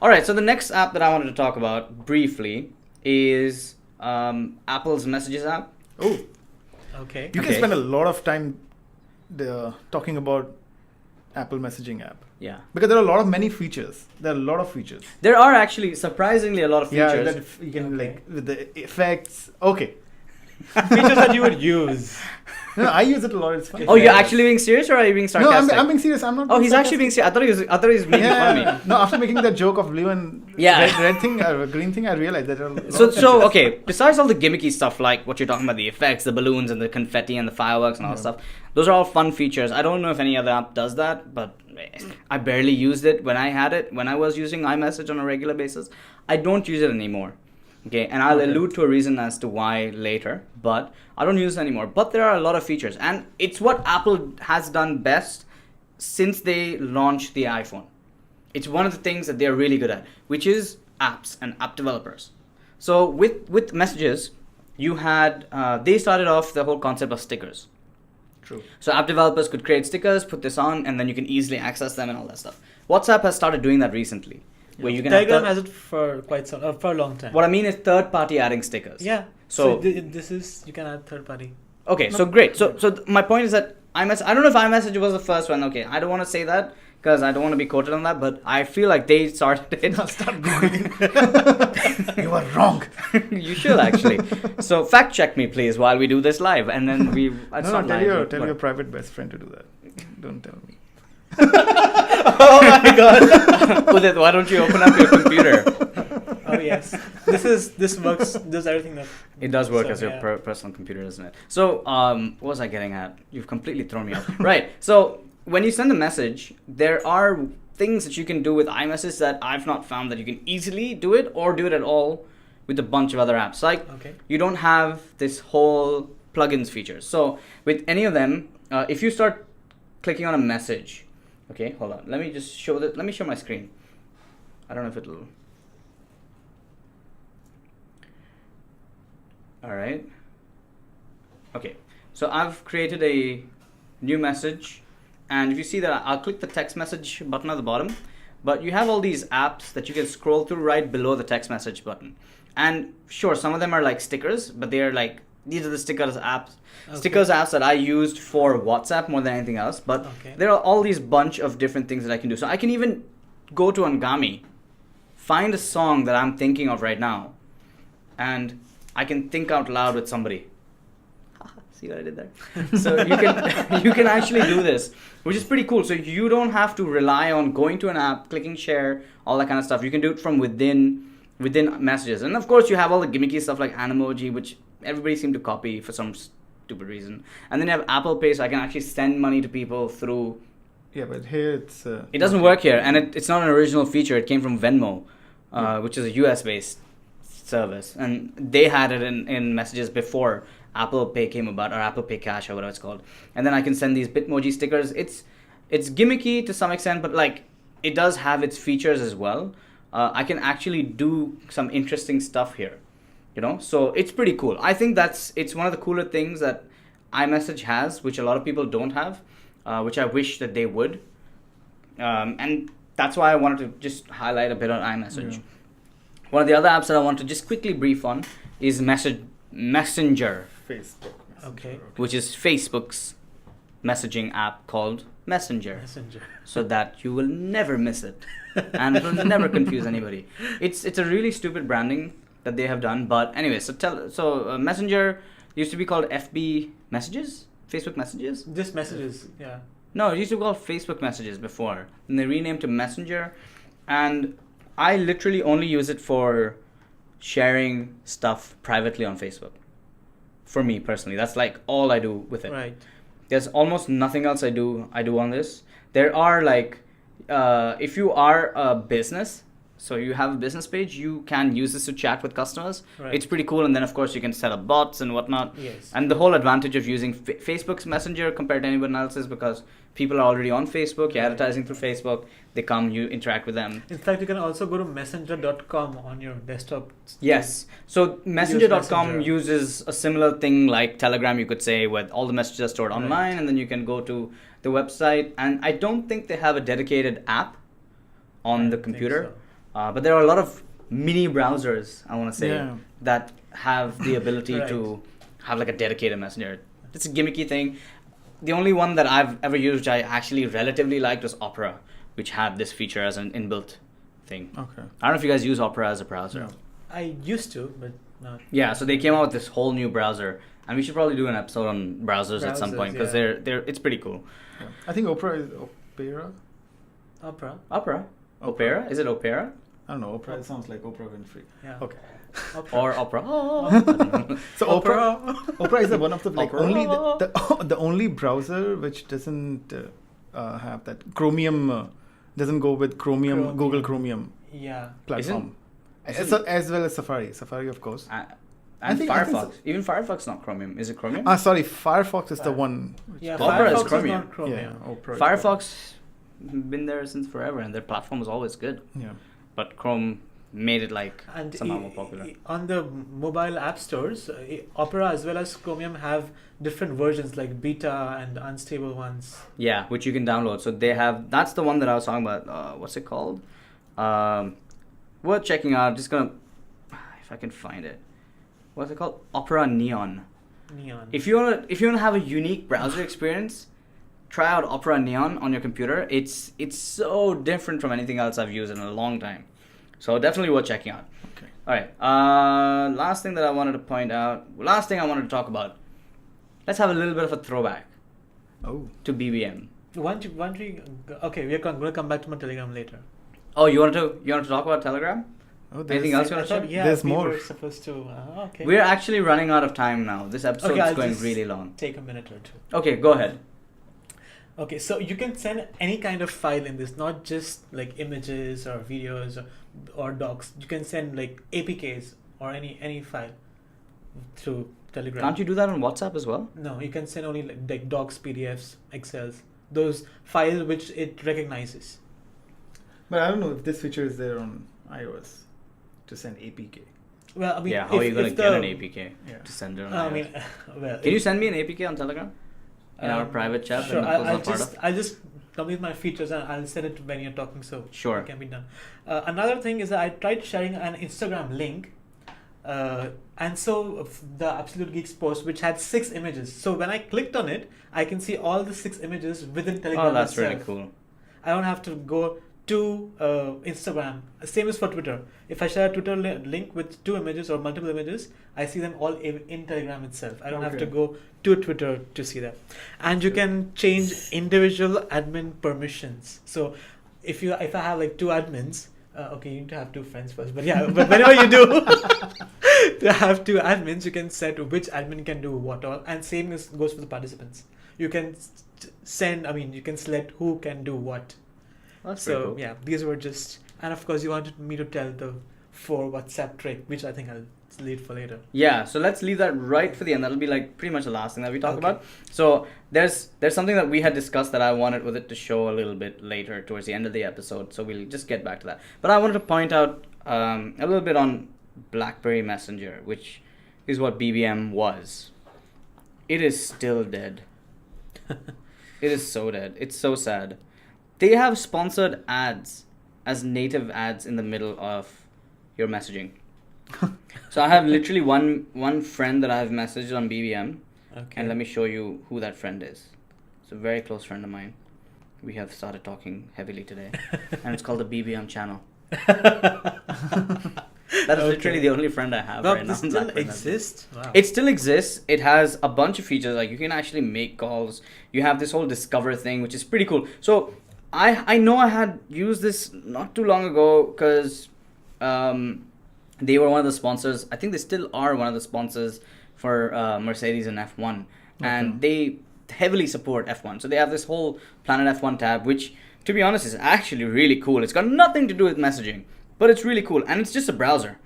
All right, so the next app that I wanted to talk about briefly is Apple's Messages app. Oh, okay. You can spend a lot of time talking about Apple Messaging app. Yeah. Because there are many features. There are a lot of features. There are actually surprisingly a lot of features. Yeah, that you can with the effects. Okay. Features that you would use. No, I use it a lot. It's fun. Oh, you're actually being serious, or are you being sarcastic? No, I'm being serious. I'm not. Oh, he's actually being serious. I thought he was making fun of me. No, after making that joke of blue and red thing, green thing, I realized that. So okay. Besides all the gimmicky stuff like what you're talking about, the effects, the balloons, and the confetti, and the fireworks, and all that stuff, those are all fun features. I don't know if any other app does that, but I barely used it when I had it. When I was using iMessage on a regular basis, I don't use it anymore. Okay, and I'll allude to a reason as to why later, but I don't use it anymore. But there are a lot of features, and it's what Apple has done best since they launched the iPhone. It's one of the things that they're really good at, which is apps and app developers. So with Messages, you had, they started off the whole concept of stickers. True. So app developers could create stickers, put this on, and then you can easily access them and all that stuff. WhatsApp has started doing that recently. Where you can Telegram has it for for a long time. What I mean is third party adding stickers. Yeah. So this is, you can add third party. Okay, so great. So my point is that I don't know if iMessage was the first one. Okay, I don't want to say that because I don't want to be quoted on that, but I feel like they started it. I'll start Googling. You are wrong. You should actually. So fact check me, please, while we do this live, and then we. Tell your private best friend to do that. Don't tell me. Oh my god. Udit, why don't you open up your computer? Oh yes. This works. Does everything that. It does work So, as your yeah. personal computer, doesn't it? So, what was I getting at? You've completely thrown me off. Right. So, when you send a message, there are things that you can do with iMessage that I've not found that you can easily do it or do it at all with a bunch of other apps. Like, you don't have this whole plugins feature. So, with any of them, if you start clicking on a message, okay, hold on. Let me just show that. Let me show my screen. I don't know if it'll. All right. Okay. So I've created a new message, and if you see that, I'll click the text message button at the bottom, but you have all these apps that you can scroll through right below the text message button. And sure, some of them are like stickers, but they're like, these are the stickers apps that I used for WhatsApp more than anything else. But there are all these bunch of different things that I can do. So I can even go to Angami, find a song that I'm thinking of right now, and I can think out loud with somebody. See what I did there? So you can actually do this, which is pretty cool. So you don't have to rely on going to an app, clicking share, all that kind of stuff. You can do it from within messages. And of course you have all the gimmicky stuff like Animoji, which everybody seemed to copy for some stupid reason. And then you have Apple Pay, so I can actually send money to people through. Yeah, but here it's. It doesn't work here, and it's not an original feature. It came from Venmo, which is a US based service, and they had it in messages before Apple Pay came about, or Apple Pay Cash, or whatever it's called. And then I can send these Bitmoji stickers. It's gimmicky to some extent, but like it does have its features as well. I can actually do some interesting stuff here, so it's pretty cool. I think it's one of the cooler things that iMessage has, which a lot of people don't have, which I wish that they would. And that's why I wanted to just highlight a bit on iMessage. Yeah. One of the other apps that I want to just quickly brief on is Messenger. Facebook. Okay. Which is Facebook's messaging app called Messenger. So that you will never miss it. And it will never confuse anybody. It's a really stupid branding that they have done. But anyway, so Messenger used to be called FB Messages? Facebook Messages? Just Messages, yeah. No, it used to be called Facebook Messages before. And they renamed to Messenger. And I literally only use it for sharing stuff privately on Facebook. For me personally, that's like all I do with it. Right. There's almost nothing else I do on this. There are like, if you are a business, so you have a business page, you can use this to chat with customers. Right. It's pretty cool. And then of course you can set up bots and whatnot. Yes. And the whole advantage of using Facebook's Messenger compared to anyone else's, because people are already on Facebook, you're advertising through Facebook, they come, you interact with them. In fact, you can also go to messenger.com on your desktop. Yes. So messenger.com uses a similar thing like Telegram, you could say, where all the messages are stored online, and then you can go to the website. And I don't think they have a dedicated app on the computer. But there are a lot of mini browsers, I want to say, that have the ability to have like a dedicated messenger. It's a gimmicky thing. The only one that I've ever used, which I actually relatively liked, was Opera, which had this feature as an inbuilt thing. Okay. I don't know if you guys use Opera as a browser. No. I used to, but not. Yeah, so they came out with this whole new browser, and we should probably do an episode on browsers at some point, because it's pretty cool. Yeah. I think Opera is Opera. Opera? Is it Opera? I don't know. Opera sounds like Oprah Winfrey. Yeah. Okay. Or Opera. So Opera is one of the only the only browser which doesn't have that Chromium doesn't go with Chromium. Google Chromium. Yeah. Platform. As well as Safari. Safari, of course. And Firefox. Even Firefox is not Chromium. Is it Chromium? Sorry. Firefox is the one. Yeah. Opera Firefox is Chromium. Not Chromium. Yeah. Opera. Firefox been there since forever, and their platform was always good. Yeah. But Chrome made it somehow more popular. On the mobile app stores, Opera as well as Chromium have different versions like beta and unstable ones. Yeah, which you can download. So they have, that's the one that I was talking about. What's it called? Worth checking out. I'm just gonna, if I can find it. What's it called? Opera Neon. If you wanna have a unique browser experience, try out Opera Neon on your computer. It's so different from anything else I've used in a long time. So definitely worth checking out. Okay. All right. Last thing I wanted to talk about. Let's have a little bit of a throwback. Oh. To BBM. Okay, we're going to come back to my Telegram later. Oh, you want to talk about Telegram? Oh, Anything else you want to share? Yeah, there's we more. were supposed to. Okay. We're actually running out of time now. This episode Okay, is I'll going just really long. Take a minute or two. Okay, go ahead. Okay, so you can send any kind of file in this, not just like images or videos or docs. You can send like APKs or any file through Telegram. Can't you do that on WhatsApp as well? No, you can send only like docs, PDFs, Excels, those files which it recognizes. But I don't know if this feature is there on iOS to send APK. Well, I mean, how are you going to get an APK to send it on iOS? I mean, well, can you send me an APK on Telegram? In our private chat? Sure, I'll just complete my features and I'll send it when you're talking, so sure. it can be done. Another thing is that I tried sharing an Instagram link, and so the Absolute Geeks post, which had 6 images. So when I clicked on it, I can see all the 6 images within Telegram. Oh, that's itself. really cool. I don't have to go to Instagram. Same as for Twitter. If I share a Twitter link with 2 images or multiple images, I see them all in Telegram itself. I don't have to go to Twitter to see that. And you can change individual admin permissions. So if I have like 2 admins, okay, you need to have 2 friends first. But yeah, but whenever you do to have 2 admins, you can set which admin can do what all. And same goes for the participants. You can you can select who can do what. That's so cool. yeah, these were just, and of course you wanted me to tell the 4 WhatsApp trick, which I think I'll leave for later. Yeah, so let's leave that right for the end. That'll be like pretty much the last thing that we talk about. So there's something that we had discussed that I wanted with it to show a little bit later towards the end of the episode. So we'll just get back to that. But I wanted to point out a little bit on BlackBerry Messenger, which is what BBM was. It is still dead. It is so dead. It's so sad. They have sponsored ads as native ads in the middle of your messaging. So I have literally one friend that I have messaged on BBM. Okay. And let me show you who that friend is. It's a very close friend of mine. We have started talking heavily today. And it's called the BBM channel. That is literally the only friend I have right now. Does it still exist? Wow. It still exists. It has a bunch of features. Like you can actually make calls. You have this whole Discover thing, which is pretty cool. So I know I had used this not too long ago because they were one of the sponsors. I think they still are one of the sponsors for Mercedes and F1. And they heavily support F1. So they have this whole Planet F1 tab, which, to be honest, is actually really cool. It's got nothing to do with messaging, but it's really cool. And it's just a browser.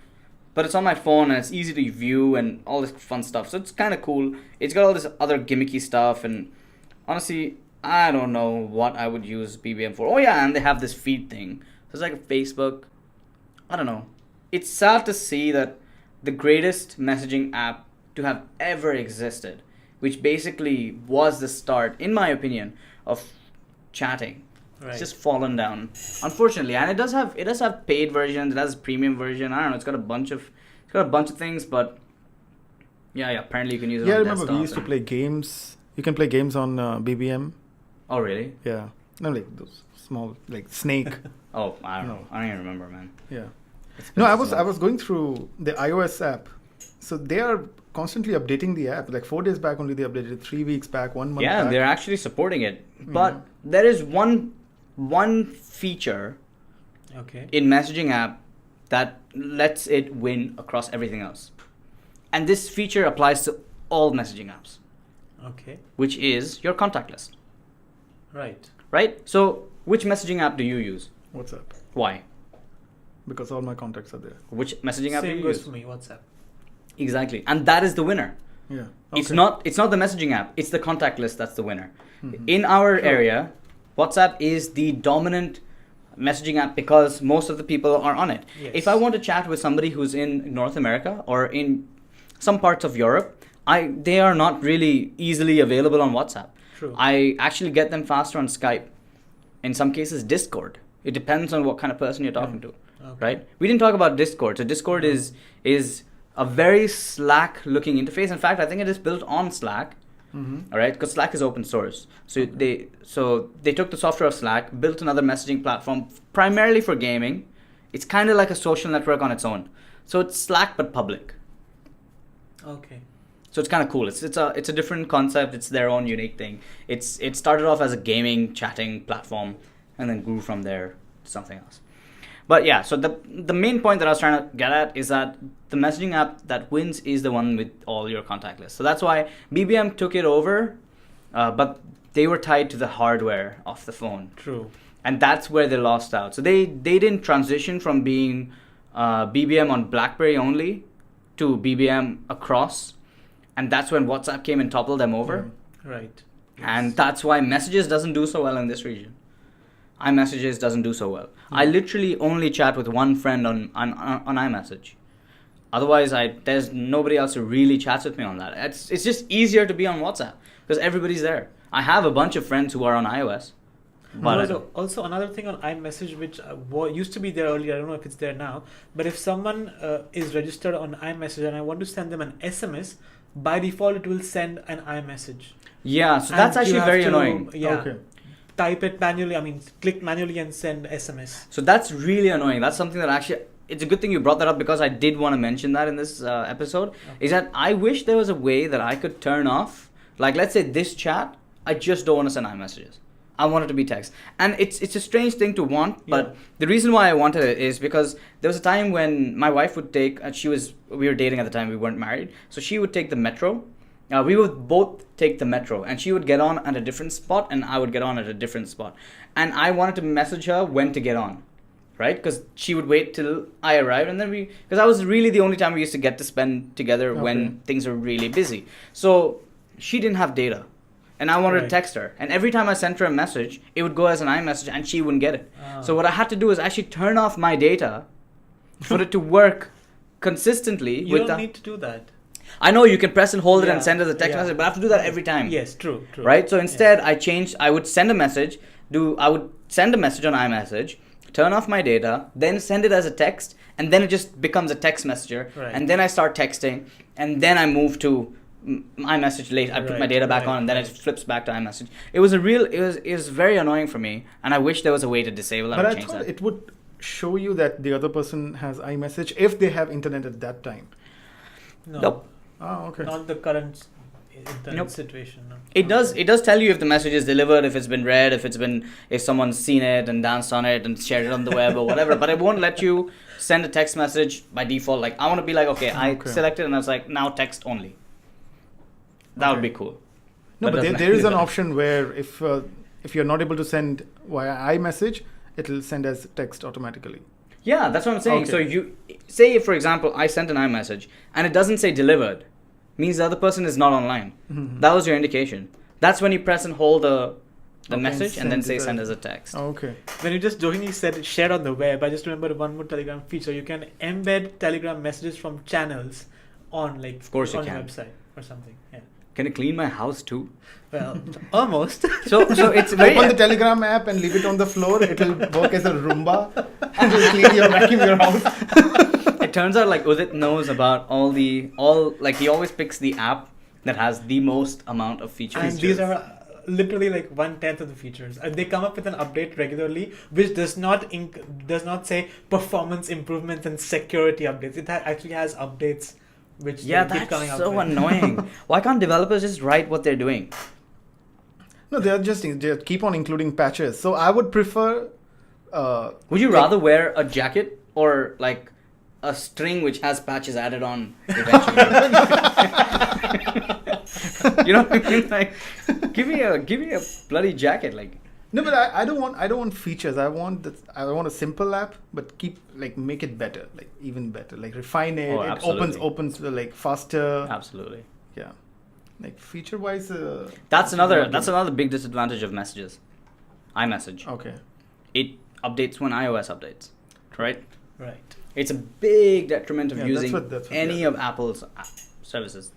But it's on my phone and it's easy to view and all this fun stuff. So it's kind of cool. It's got all this other gimmicky stuff. And honestly, I don't know what I would use BBM for. Oh yeah, and they have this feed thing. So it's like a Facebook. I don't know. It's sad to see that the greatest messaging app to have ever existed, which basically was the start, in my opinion, of chatting. Right. It's just fallen down, unfortunately. And it does have paid versions. It has a premium version. I don't know. It's got a bunch of things, but yeah. Apparently you can use it. Yeah, on I remember we used to play games. You can play games on BBM. Oh really? Yeah. No, like those small, like Snake. Oh, I don't know. I don't even remember, man. Yeah. No, I was going through the iOS app. So they are constantly updating the app. Like 4 days back only they updated it. 3 weeks back, 1 month back. Yeah, they're actually supporting it. But there is one feature in messaging app that lets it win across everything else. And this feature applies to all messaging apps. Okay. Which is your contact list. Right. So which messaging app do you use? WhatsApp. Why? Because all my contacts are there. Which messaging app do you use? Same goes for me, WhatsApp. Exactly. And that is the winner. Yeah. Okay. It's not the messaging app. It's the contact list that's the winner. Mm-hmm. In our area, WhatsApp is the dominant messaging app because most of the people are on it. Yes. If I want to chat with somebody who's in North America or in some parts of Europe, they are not really easily available on WhatsApp. True. I actually get them faster on Skype. In some cases, Discord. It depends on what kind of person you're talking to. Okay. Right? We didn't talk about Discord. So Discord is a very Slack looking interface. In fact, I think it is built on Slack. All right, because Slack is open source. So they took the software of Slack, built another messaging platform primarily for gaming. It's kind of like a social network on its own. So it's Slack but public. Okay. So it's kind of cool. It's a different concept. It's their own unique thing. It started off as a gaming chatting platform and then grew from there to something else. But yeah, so the main point that I was trying to get at is that the messaging app that wins is the one with all your contact lists. So that's why BBM took it over, but they were tied to the hardware of the phone. True. And that's where they lost out. So they didn't transition from being BBM on BlackBerry only to BBM across. And that's when WhatsApp came and toppled them over. Right. And that's why Messages doesn't do so well in this region. iMessages doesn't do so well. I literally only chat with one friend on iMessage. Otherwise, there's nobody else who really chats with me on that. It's just easier to be on WhatsApp because everybody's there. I have a bunch of friends who are on iOS. But also another thing on iMessage which used to be there earlier, I don't know if it's there now, but if someone is registered on iMessage and I want to send them an SMS, by default it will send an iMessage. Yeah, so that's actually very annoying. Yeah. Okay. Type it manually, click manually and send SMS. So that's really annoying. That's something that actually, it's a good thing you brought that up because I did want to mention that in this episode, is that I wish there was a way that I could turn off, like let's say this chat, I just don't want to send iMessages. I want it to be text. And it's a strange thing to want, but the reason why I wanted it is because there was a time when my wife would take, we were dating at the time, we weren't married, so she would take the metro. We would both take the metro and she would get on at a different spot and I would get on at a different spot. And I wanted to message her when to get on, right? Because she would wait till I arrived and then because that was really the only time we used to get to spend together when things were really busy. So she didn't have data and I wanted to text her. And every time I sent her a message, it would go as an iMessage and she wouldn't get it. So what I had to do is actually turn off my data for it to work consistently. You don't need to do that. I know you can press and hold it and send as a text message, but I have to do that every time. Yes, true. Right? So instead, I would send a message, I would send a message on iMessage, turn off my data, then send it as a text, and then it just becomes a text messenger. Right. And then I start texting, and then I move to iMessage later. I put my data back on, and then it flips back to iMessage. It was very annoying for me, and I wish there was a way to disable that. But or I change thought that. it would show you that the other person has iMessage if they have internet at that time. No. Nope. Oh, okay. Not the current internet situation. No. It does tell you if the message is delivered, if it's been read, if someone's seen it and danced on it and shared it on the web or whatever, but it won't let you send a text message by default. Like I want to be like, I selected and I was like, now text only. That would be cool. No, but there is an option where if you're not able to send via iMessage, it'll send as text automatically. Yeah, that's what I'm saying. So you say, for example, I sent an iMessage and it doesn't say delivered, means the other person is not online. That was your indication. That's when you press and hold the message and then say send as a text. Okay. When you just jokingly said shared on the web, I just remembered one more Telegram feature. You can embed Telegram messages from channels on of course on you your can. website or something. Yeah. Can it clean my house too? Well, almost. So it's very Open the Telegram app and leave it on the floor. It will work as a Roomba. It will vacuum your house. It turns out like Udit knows about he always picks the app that has the most amount of features. And these are literally like 1/10 of the features. And they come up with an update regularly, which does not say performance improvements and security updates. It actually has updates. Which that's so annoying. Why can't developers just write what they're doing? No, they keep on including patches. So I would prefer. Would you rather wear a jacket or like a string which has patches added on eventually? You know what I mean? Like, give me a bloody jacket, like. No, but I don't want features. I want a simple app, but make it better, like even better, like refine it. Oh, it opens like faster. Absolutely. Yeah, like feature wise. That's another big disadvantage of messages. iMessage. Okay. It updates when iOS updates, right? Right. It's a big detriment of using that's what any of Apple's services,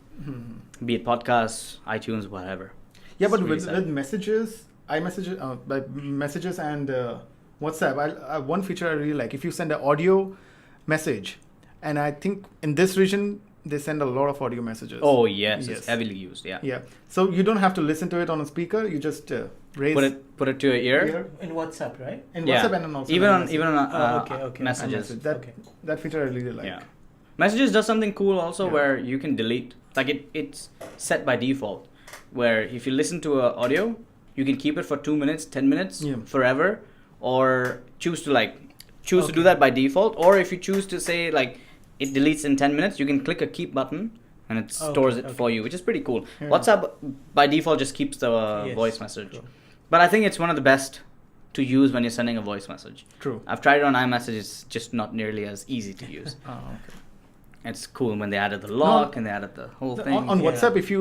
be it podcasts, iTunes, whatever. Yeah, but with messages. iMessage, by messages and WhatsApp, one feature I really like. If you send an audio message, and I think in this region they send a lot of audio messages. Oh yes, it's heavily used. Yeah. Yeah. So you don't have to listen to it on a speaker. You just raise. Put it to your ear. In WhatsApp, right? In WhatsApp and also even on okay. messages. That feature I really like. Yeah. Messages does something cool also where you can delete. Like it's set by default, where if you listen to audio, you can keep it for 2 minutes, 10 minutes, forever, or choose to do that by default. Or if you choose to say like it deletes in 10 minutes, you can click a keep button and it stores it for you, which is pretty cool. Yeah. WhatsApp by default just keeps the voice message. True. But I think it's one of the best to use when you're sending a voice message. True. I've tried it on iMessage, it's just not nearly as easy to use. Okay. It's cool when they added the lock and they added the whole thing. On WhatsApp, if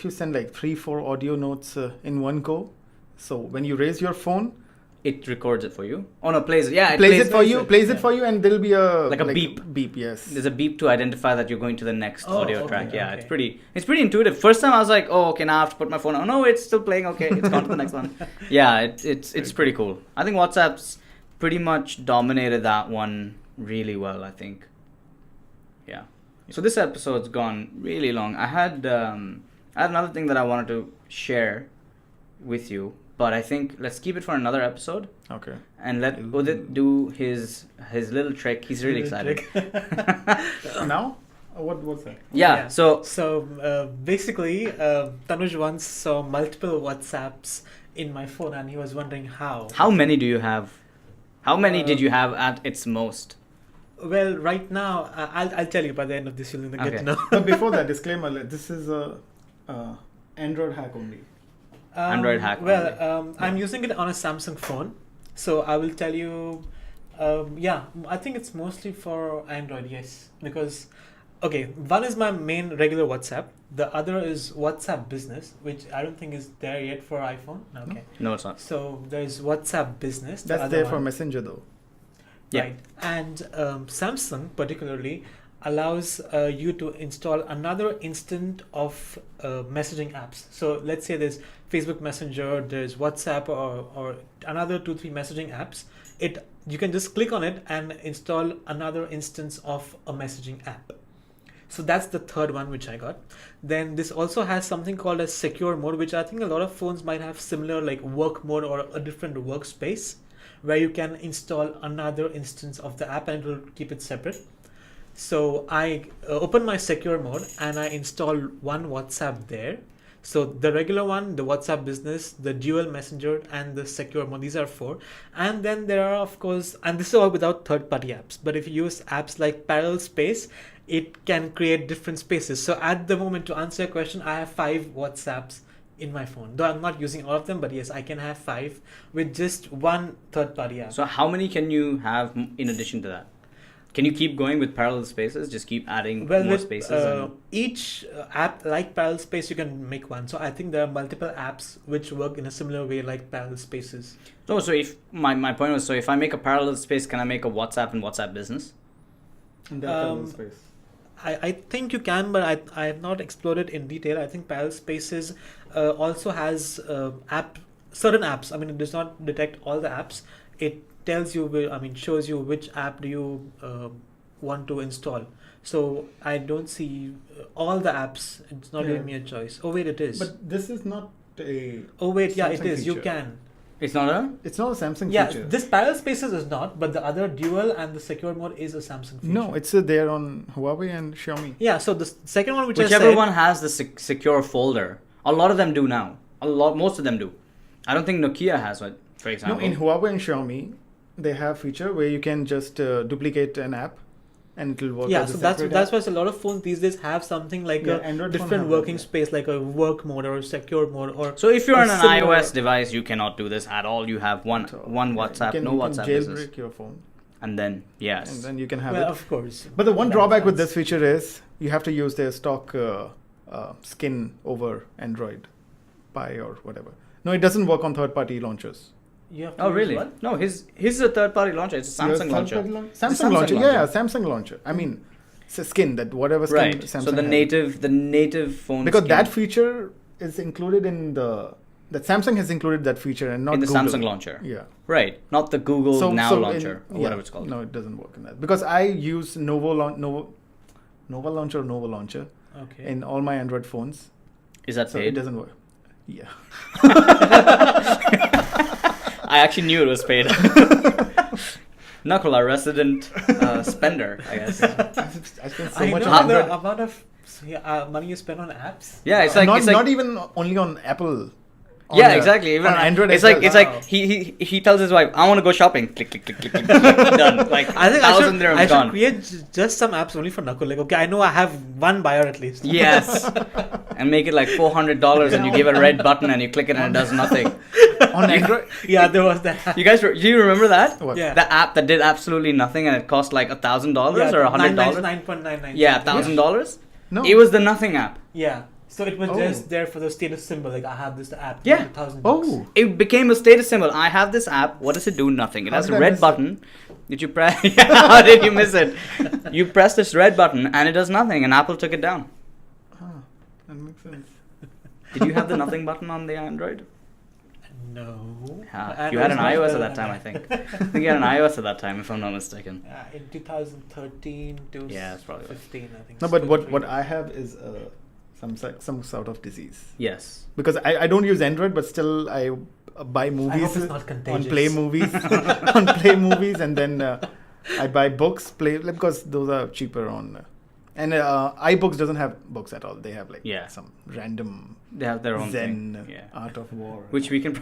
you send like 3-4 audio notes in one go, so when you raise your phone, it records it for you. Oh no, plays it. Yeah, it plays it for you, and there'll be a beep. Beep, yes. There's a beep to identify that you're going to the next audio track. Yeah, it's pretty intuitive. First time I was like, oh, okay, now I have to put my phone on. No, it's still playing. Okay, it's gone to the next one. Yeah, it's pretty cool. I think WhatsApp's pretty much dominated that one really well. I think. Yeah. So this episode's gone really long. I had another thing that I wanted to share with you, but I think let's keep it for another episode. Okay. And let Udit do his little trick. He's really excited. Now? What's that? Yeah. So basically, Tanuj once saw multiple WhatsApps in my phone, and he was wondering how. How many do you have? How many did you have at its most? Well, right now, I'll tell you by the end of this, you'll get to know. But before that, disclaimer, this is a Android hack only. Android hack only. I'm using it on a Samsung phone. So I will tell you, I think it's mostly for Android, yes. Because, one is my main regular WhatsApp. The other is WhatsApp Business, which I don't think is there yet for iPhone. Okay. No, it's not. So there's WhatsApp Business. That's there for Messenger though. Right. And Samsung particularly allows you to install another instant of messaging apps. So let's say there's Facebook Messenger, there's WhatsApp or another 2-3 messaging apps. You can just click on it and install another instance of a messaging app. So that's the third one which I got. Then this also has something called a secure mode, which I think a lot of phones might have similar, like work mode or a different workspace, where you can install another instance of the app and it will keep it separate. So I open my secure mode and I install one WhatsApp there. So the regular one, the WhatsApp Business, the dual messenger, and the secure mode, these are 4. And then there are, of course, and this is all without third-party apps, but if you use apps like Parallel Space, it can create different spaces. So at the moment, to answer your question, I have 5 WhatsApps in my phone, though I'm not using all of them, but yes, I can have 5 with just one third-party app. So how many can you have in addition to that? Can you keep going with parallel spaces? Just keep adding more spaces? Each app, like Parallel Space, you can make one. So I think there are multiple apps which work in a similar way like Parallel Spaces. Oh, so if my point was, so if I make a Parallel Space, can I make a WhatsApp and WhatsApp Business? In that Parallel Space. I think you can, but I have not explored it in detail. I think Parallel Spaces also has certain apps. I mean, it does not detect all the apps. It tells you, shows you which app do you want to install. So I don't see all the apps. It's not giving me a choice. Oh wait, it is. But this is not a. Oh wait, yeah, Samsung it is. feature. You can. It's not a. It's not a Samsung Yeah, feature. this Parallel Spaces is not, but the other dual and the secure mode is a Samsung feature. No, it's there on Huawei and Xiaomi. Yeah, so the second one, whichever one has the secure folder. A lot of them do now. Most of them do. I don't think Nokia has one, for example. No, in Huawei and Xiaomi, they have feature where you can just duplicate an app and it will work. Yeah, so that's why a lot of phones these days have something like a Android different working space, like a work mode or a secure mode. Or so if you're on an iOS device, you cannot do this at all. You have one WhatsApp, no WhatsApp business. You can jailbreak your phone. And then, yes. And then you can have it. Well, of course. But the one drawback with this feature is you have to use their stock skin over Android Pie or whatever. No, it doesn't work on third-party launchers. Oh really? What? No, his is a third-party launcher. It's a Samsung launcher. Samsung launcher. Yeah, Samsung launcher. I mean, it's a skin that whatever skin right. Samsung. So the native phone. Because skin. that feature is included in that Samsung has included that feature and not in the Google. Samsung launcher. Yeah. Right. Not the Google Now launcher or whatever it's called. No, it doesn't work in that because I use Novo Nova Launcher Okay. in all my Android phones. Is that So paid? it doesn't work. Yeah. I actually knew it was paid. Knuckle, our resident spender, I guess. I spend so I much know on the Android. amount of money you spend on apps. Yeah, it's like not even only on Apple. On yeah, exactly. Even on Android it's as like well. it's like he tells his wife, "I want to go shopping." Click, click, click, click, click, click. Done. Like I think $1,000 dirhams I should gone. create just some apps only for Knuckle. Like, okay, I know I have one buyer at least. Yes, and make it like $400, and you give it a red button, and you click it, and it does nothing. on Android. Yeah, there was that. You guys, do you remember that? What? Yeah. The app that did absolutely nothing, and it cost like $1,000 or $100. 9.99. Yeah, $1,000. No. It was the nothing app. Yeah. So it was Oh. just there for the status symbol. Like, I have this app. Yeah. $1,000. Oh. It became a status symbol. I have this app. What does it do? Nothing. It How has did a I red miss button. Did you press? How did you miss it? You press this red button and it does nothing. And Apple took it down. Ah, that makes sense. Did you have the nothing button on the Android? No. You had an iOS at that time, I think. I think you had an iOS at that time, if I'm not mistaken. In 2013 to Yeah, it's probably 15, I think. No, but what 15. I have is some sort of disease. Yes. Because I don't use Android, but still I buy movies hope it's not on contagious. Play Movies, on Play Movies, and then I buy books because those are cheaper on. And iBooks doesn't have books at all. They have like some random They have their own Zen thing. Yeah. Art of War, Which we can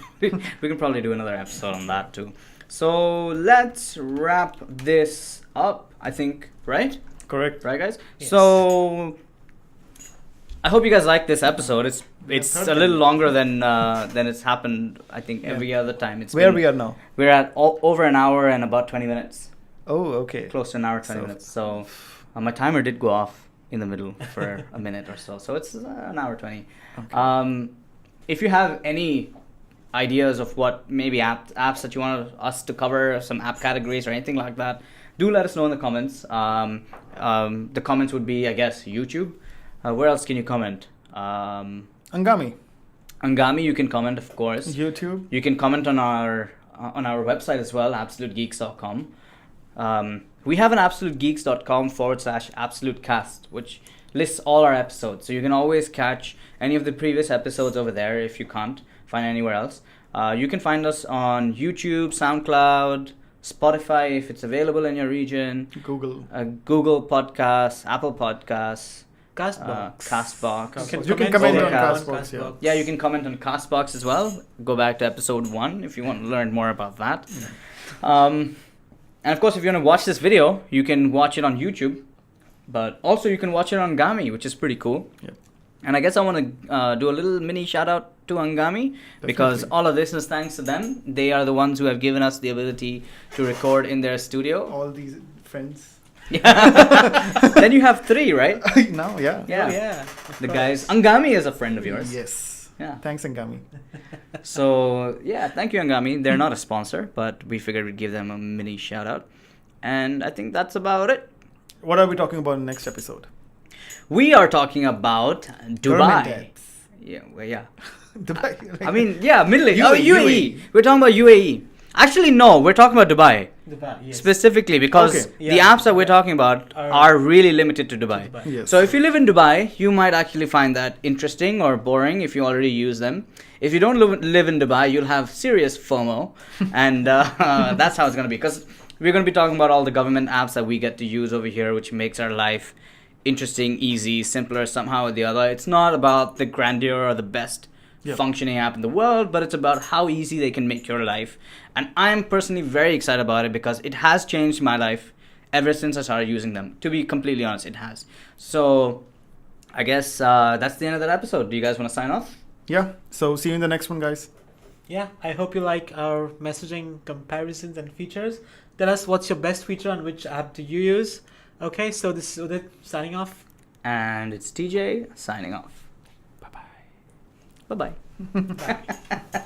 probably do another episode on that too. So let's wrap this up, I think, right? correct. Right, guys? Yes. So I hope you guys like this episode. It's a little longer than it's happened, I think, every other time. It's Where been- we are now? We're at over an hour and about 20 minutes. Oh, okay. Close to an hour, 20 So- minutes. So my timer did go off in the middle for a minute or so. So it's an hour 20. Okay. If you have any ideas of what maybe apps that you want us to cover, some app categories or anything like that, do let us know in the comments. The comments would be, I guess, YouTube. Where else can you comment? Angami, Angami, you can comment, of course. YouTube. You can comment on our website as well, AbsoluteGeeks.com. We have an AbsoluteGeeks.com/AbsoluteCast, which lists all our episodes. So you can always catch any of the previous episodes over there if you can't find anywhere else. You can find us on YouTube, SoundCloud, Spotify if it's available in your region, Google. Google Podcasts, Apple Podcasts, Castbox. You can comment on Overcast. Castbox, yeah. Yeah, you can comment on Castbox as well. Go back to episode 1 if you want to learn more about that. And of course, if you want to watch this video, you can watch it on YouTube. But also you can watch it on Angami, which is pretty cool. Yep. And I guess I want to do a little mini shout out to Angami because Definitely. all of this is thanks to them. They are the ones who have given us the ability to record in their studio. All these friends. Then you have 3, right? Now, yeah. Yeah. Oh, yeah. The guys. Angami is a friend of yours. Yes. Yeah. Thanks, Angami. So, yeah, thank you, Angami. They're not a sponsor, but we figured we'd give them a mini shout out. And I think that's about it. What are we talking about in the next episode? We are talking about Government Dubai. ads. Yeah, well, yeah. Dubai. I mean, yeah, Middle East. UAE. UAE. We're talking about UAE. Actually, no, we're talking about Dubai. Dubai, yes. Specifically because Okay. the Yeah. apps that we're talking about are really limited to Dubai. Yes. So if you live in Dubai, you might actually find that interesting or boring if you already use them. If you don't live in Dubai, you'll have serious FOMO. And that's how it's going to be. Because we're going to be talking about all the government apps that we get to use over here, which makes our life interesting, easy, simpler somehow or the other. It's not about the grandeur or the best functioning app in the world, but it's about how easy they can make your life. And I'm personally very excited about it because it has changed my life ever since I started using them. To be completely honest, it has. So I guess that's the end of that episode. Do you guys want to sign off? Yeah. So see you in the next one, guys. Yeah, I hope you like our messaging comparisons and features. Tell us what's your best feature and which app do you use. Okay, so this is Udit signing off. And it's TJ signing off. Bye-bye. Bye-bye. Bye.